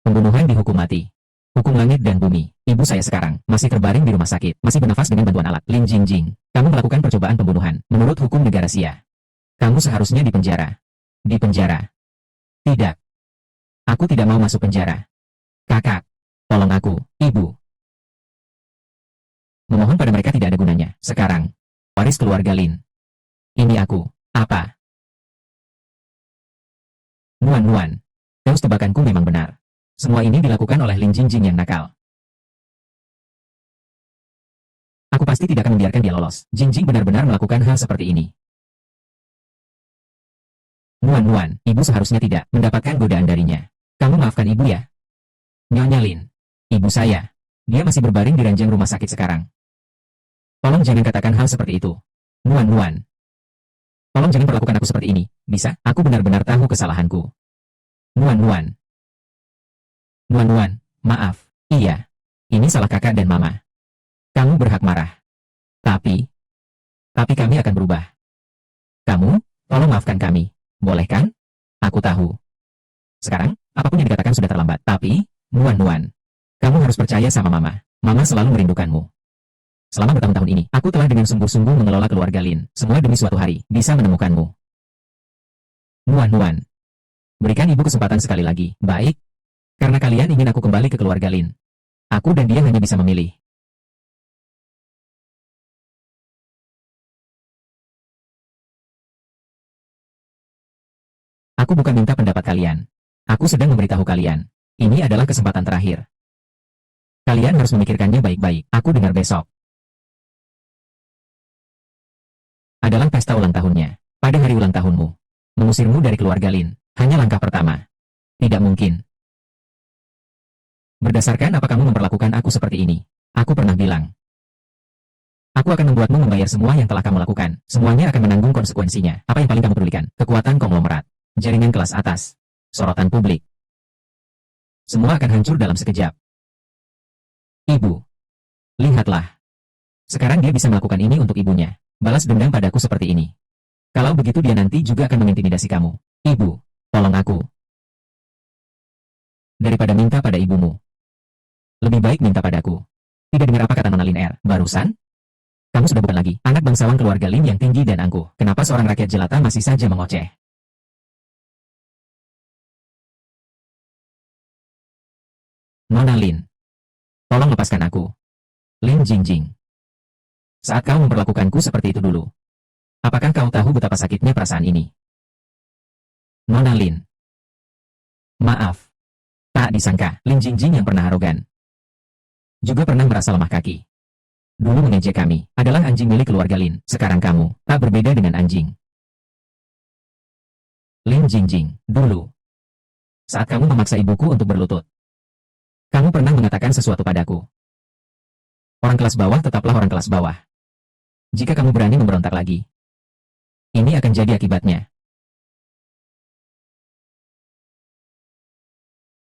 Pembunuhan dihukum mati. Hukum langit dan bumi. Ibu saya sekarang masih terbaring di rumah sakit, masih bernafas dengan bantuan alat. Lin Jingjing, kamu melakukan percobaan pembunuhan menurut hukum negara Xia. Kamu seharusnya di penjara. Di penjara. Tidak. Aku tidak mau masuk penjara. Kakak, tolong aku, ibu. Memohon pada mereka tidak ada gunanya. Sekarang, waris keluarga Lin. Ini aku. Apa? Nuan-Nuan. Terus tebakanku memang benar. Semua ini dilakukan oleh Lin Jingjing yang nakal. Aku pasti tidak akan membiarkan dia lolos. Jingjing benar-benar melakukan hal seperti ini. Nuan-Nuan, ibu seharusnya tidak mendapatkan godaan darinya. Kamu maafkan ibu ya? Nyonya Lin. Ibu saya. Dia masih berbaring di ranjang rumah sakit sekarang. Tolong jangan katakan hal seperti itu. Nuan-Nuan. Tolong jangan perlakukan aku seperti ini. Bisa? Aku benar-benar tahu kesalahanku. Nuan-Nuan. Nuan-Nuan, maaf. Iya. Ini salah kakak dan mama. Kamu berhak marah. Tapi kami akan berubah. Kamu, tolong maafkan kami. Boleh kan? Aku tahu. Sekarang, apapun yang dikatakan sudah terlambat. Tapi, Nuan-Nuan, kamu harus percaya sama mama. Mama selalu merindukanmu. Selama bertahun-tahun ini, aku telah dengan sungguh-sungguh mengelola keluarga Lin. Semua demi suatu hari, bisa menemukanmu. Nuan-Nuan. Berikan ibu kesempatan sekali lagi. Baik. Karena kalian ingin aku kembali ke keluarga Lin. Aku dan dia hanya bisa memilih. Aku bukan minta pendapat kalian. Aku sedang memberitahu kalian. Ini adalah kesempatan terakhir. Kalian harus memikirkannya baik-baik. Aku dengar besok adalah pesta ulang tahunnya. Pada hari ulang tahunmu, mengusirmu dari keluarga Lin hanya langkah pertama. Tidak mungkin. Berdasarkan apa kamu memperlakukan aku seperti ini? Aku pernah bilang, Aku akan membuatmu membayar semua yang telah kamu lakukan. Semuanya akan menanggung konsekuensinya. Apa yang paling kamu pedulikan? Kekuatan konglomerat. Jaringan kelas atas. Sorotan publik. Semua akan hancur dalam sekejap. Ibu. Lihatlah. Sekarang dia bisa melakukan ini untuk ibunya. Balas dendam padaku seperti ini. Kalau begitu dia nanti juga akan mengintimidasi kamu. Ibu, tolong aku. Daripada minta pada ibumu. Lebih baik minta padaku. Tidak dengar apa kata Nona Lin Er barusan? Kamu sudah bukan lagi anak bangsawan keluarga Lin yang tinggi dan angkuh. Kenapa seorang rakyat jelata masih saja mengoceh? Nona Lin. Tolong lepaskan aku. Lin Jingjing. Saat kau memperlakukanku seperti itu dulu. Apakah kau tahu betapa sakitnya perasaan ini? Nona Lin. Maaf. Tak disangka, Lin Jingjing yang pernah arogan. Juga pernah merasa lemah kaki. Dulu mengejek kami, adalah anjing milik keluarga Lin. Sekarang kamu, tak berbeda dengan anjing. Lin Jingjing, dulu. Saat kamu memaksa ibuku untuk berlutut. Kamu pernah mengatakan sesuatu padaku. Orang kelas bawah tetaplah orang kelas bawah. Jika kamu berani memberontak lagi, ini akan jadi akibatnya.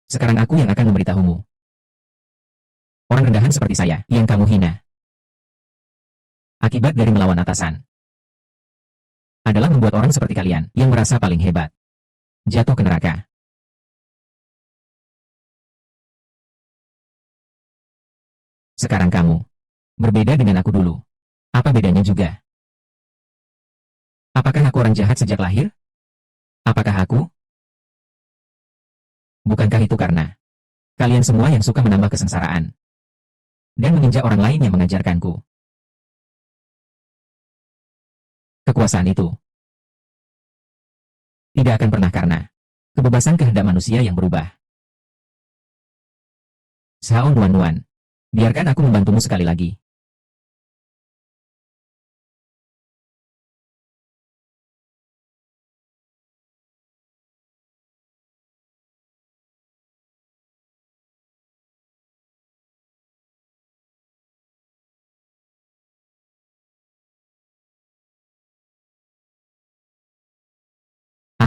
Sekarang aku yang akan memberitahumu. Orang rendahan seperti saya, yang kamu hina. Akibat dari melawan atasan adalah membuat orang seperti kalian, yang merasa paling hebat, jatuh ke neraka. Sekarang kamu, berbeda dengan aku dulu. Apa bedanya juga? Apakah aku orang jahat sejak lahir? Apakah aku? Bukankah itu karena kalian semua yang suka menambah kesengsaraan dan menginjak orang lain yang mengajarkanku? Kekuasaan itu tidak akan pernah karena kebebasan kehendak manusia yang berubah. Xiao Nuan, biarkan aku membantumu sekali lagi.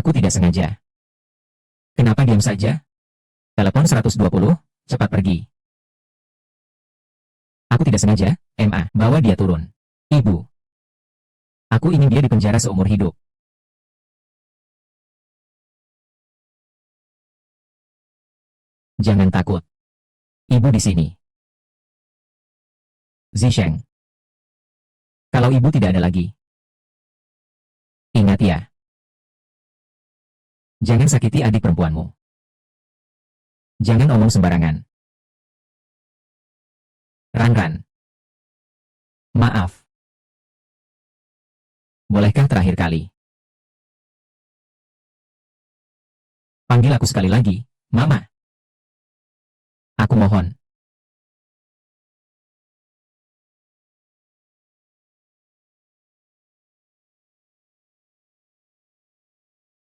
Aku tidak sengaja. Kenapa diam saja? Telepon 120, cepat pergi. Aku tidak sengaja, MA, bawa dia turun. Ibu. Aku ingin dia dipenjara seumur hidup. Jangan takut. Ibu di sini. Zisheng. Kalau ibu tidak ada lagi. Ingat ya. Jangan sakiti adik perempuanmu. Jangan omong sembarangan. Ran. Maaf. Bolehkah terakhir kali? Panggil aku sekali lagi, Mama. Aku mohon.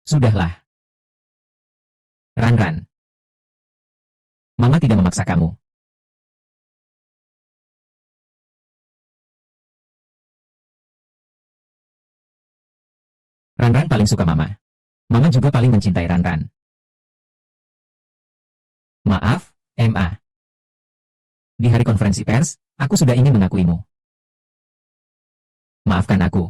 Sudahlah. Ran. Mama tidak memaksa kamu. Ran paling suka Mama. Mama juga paling mencintai Ran. Maaf, MA. Di hari konferensi pers, aku sudah ingin mengakuimu. Maafkan aku.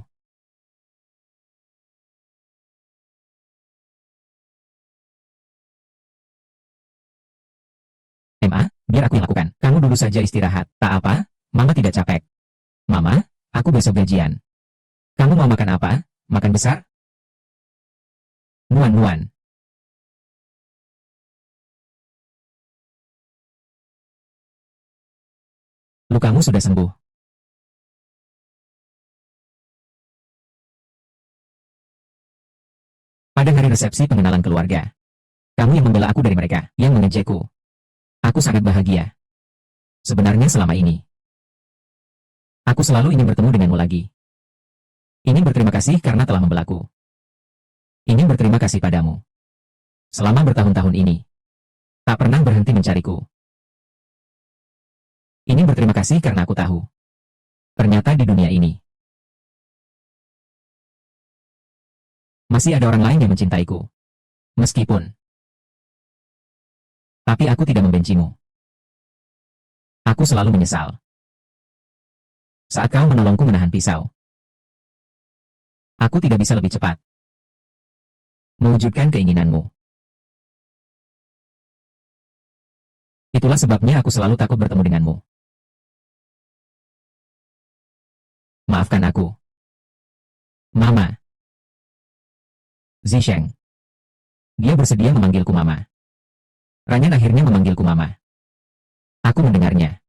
MA, biar aku yang lakukan. Kamu dulu saja istirahat. Tak apa, Mama tidak capek. Mama, aku besok gajian. Kamu mau makan apa? Makan besar? Nuan. Lukamu sudah sembuh. Pada hari resepsi pengenalan keluarga, kamu yang membela aku dari mereka, yang mengejekku. Aku sangat bahagia. Sebenarnya selama ini, aku selalu ingin bertemu denganmu lagi. Ingin berterima kasih karena telah membelaku. Ingin berterima kasih padamu. Selama bertahun-tahun ini, tak pernah berhenti mencariku. Ingin berterima kasih karena aku tahu. Ternyata di dunia ini masih ada orang lain yang mencintaiku. Meskipun. Tapi aku tidak membencimu. Aku selalu menyesal saat kau menolongku menahan pisau. Aku tidak bisa lebih cepat mewujudkan keinginanmu. Itulah sebabnya aku selalu takut bertemu denganmu. Maafkan aku, Mama. Zisheng. Dia bersedia memanggilku Mama. Ranyan akhirnya memanggilku Mama. Aku mendengarnya.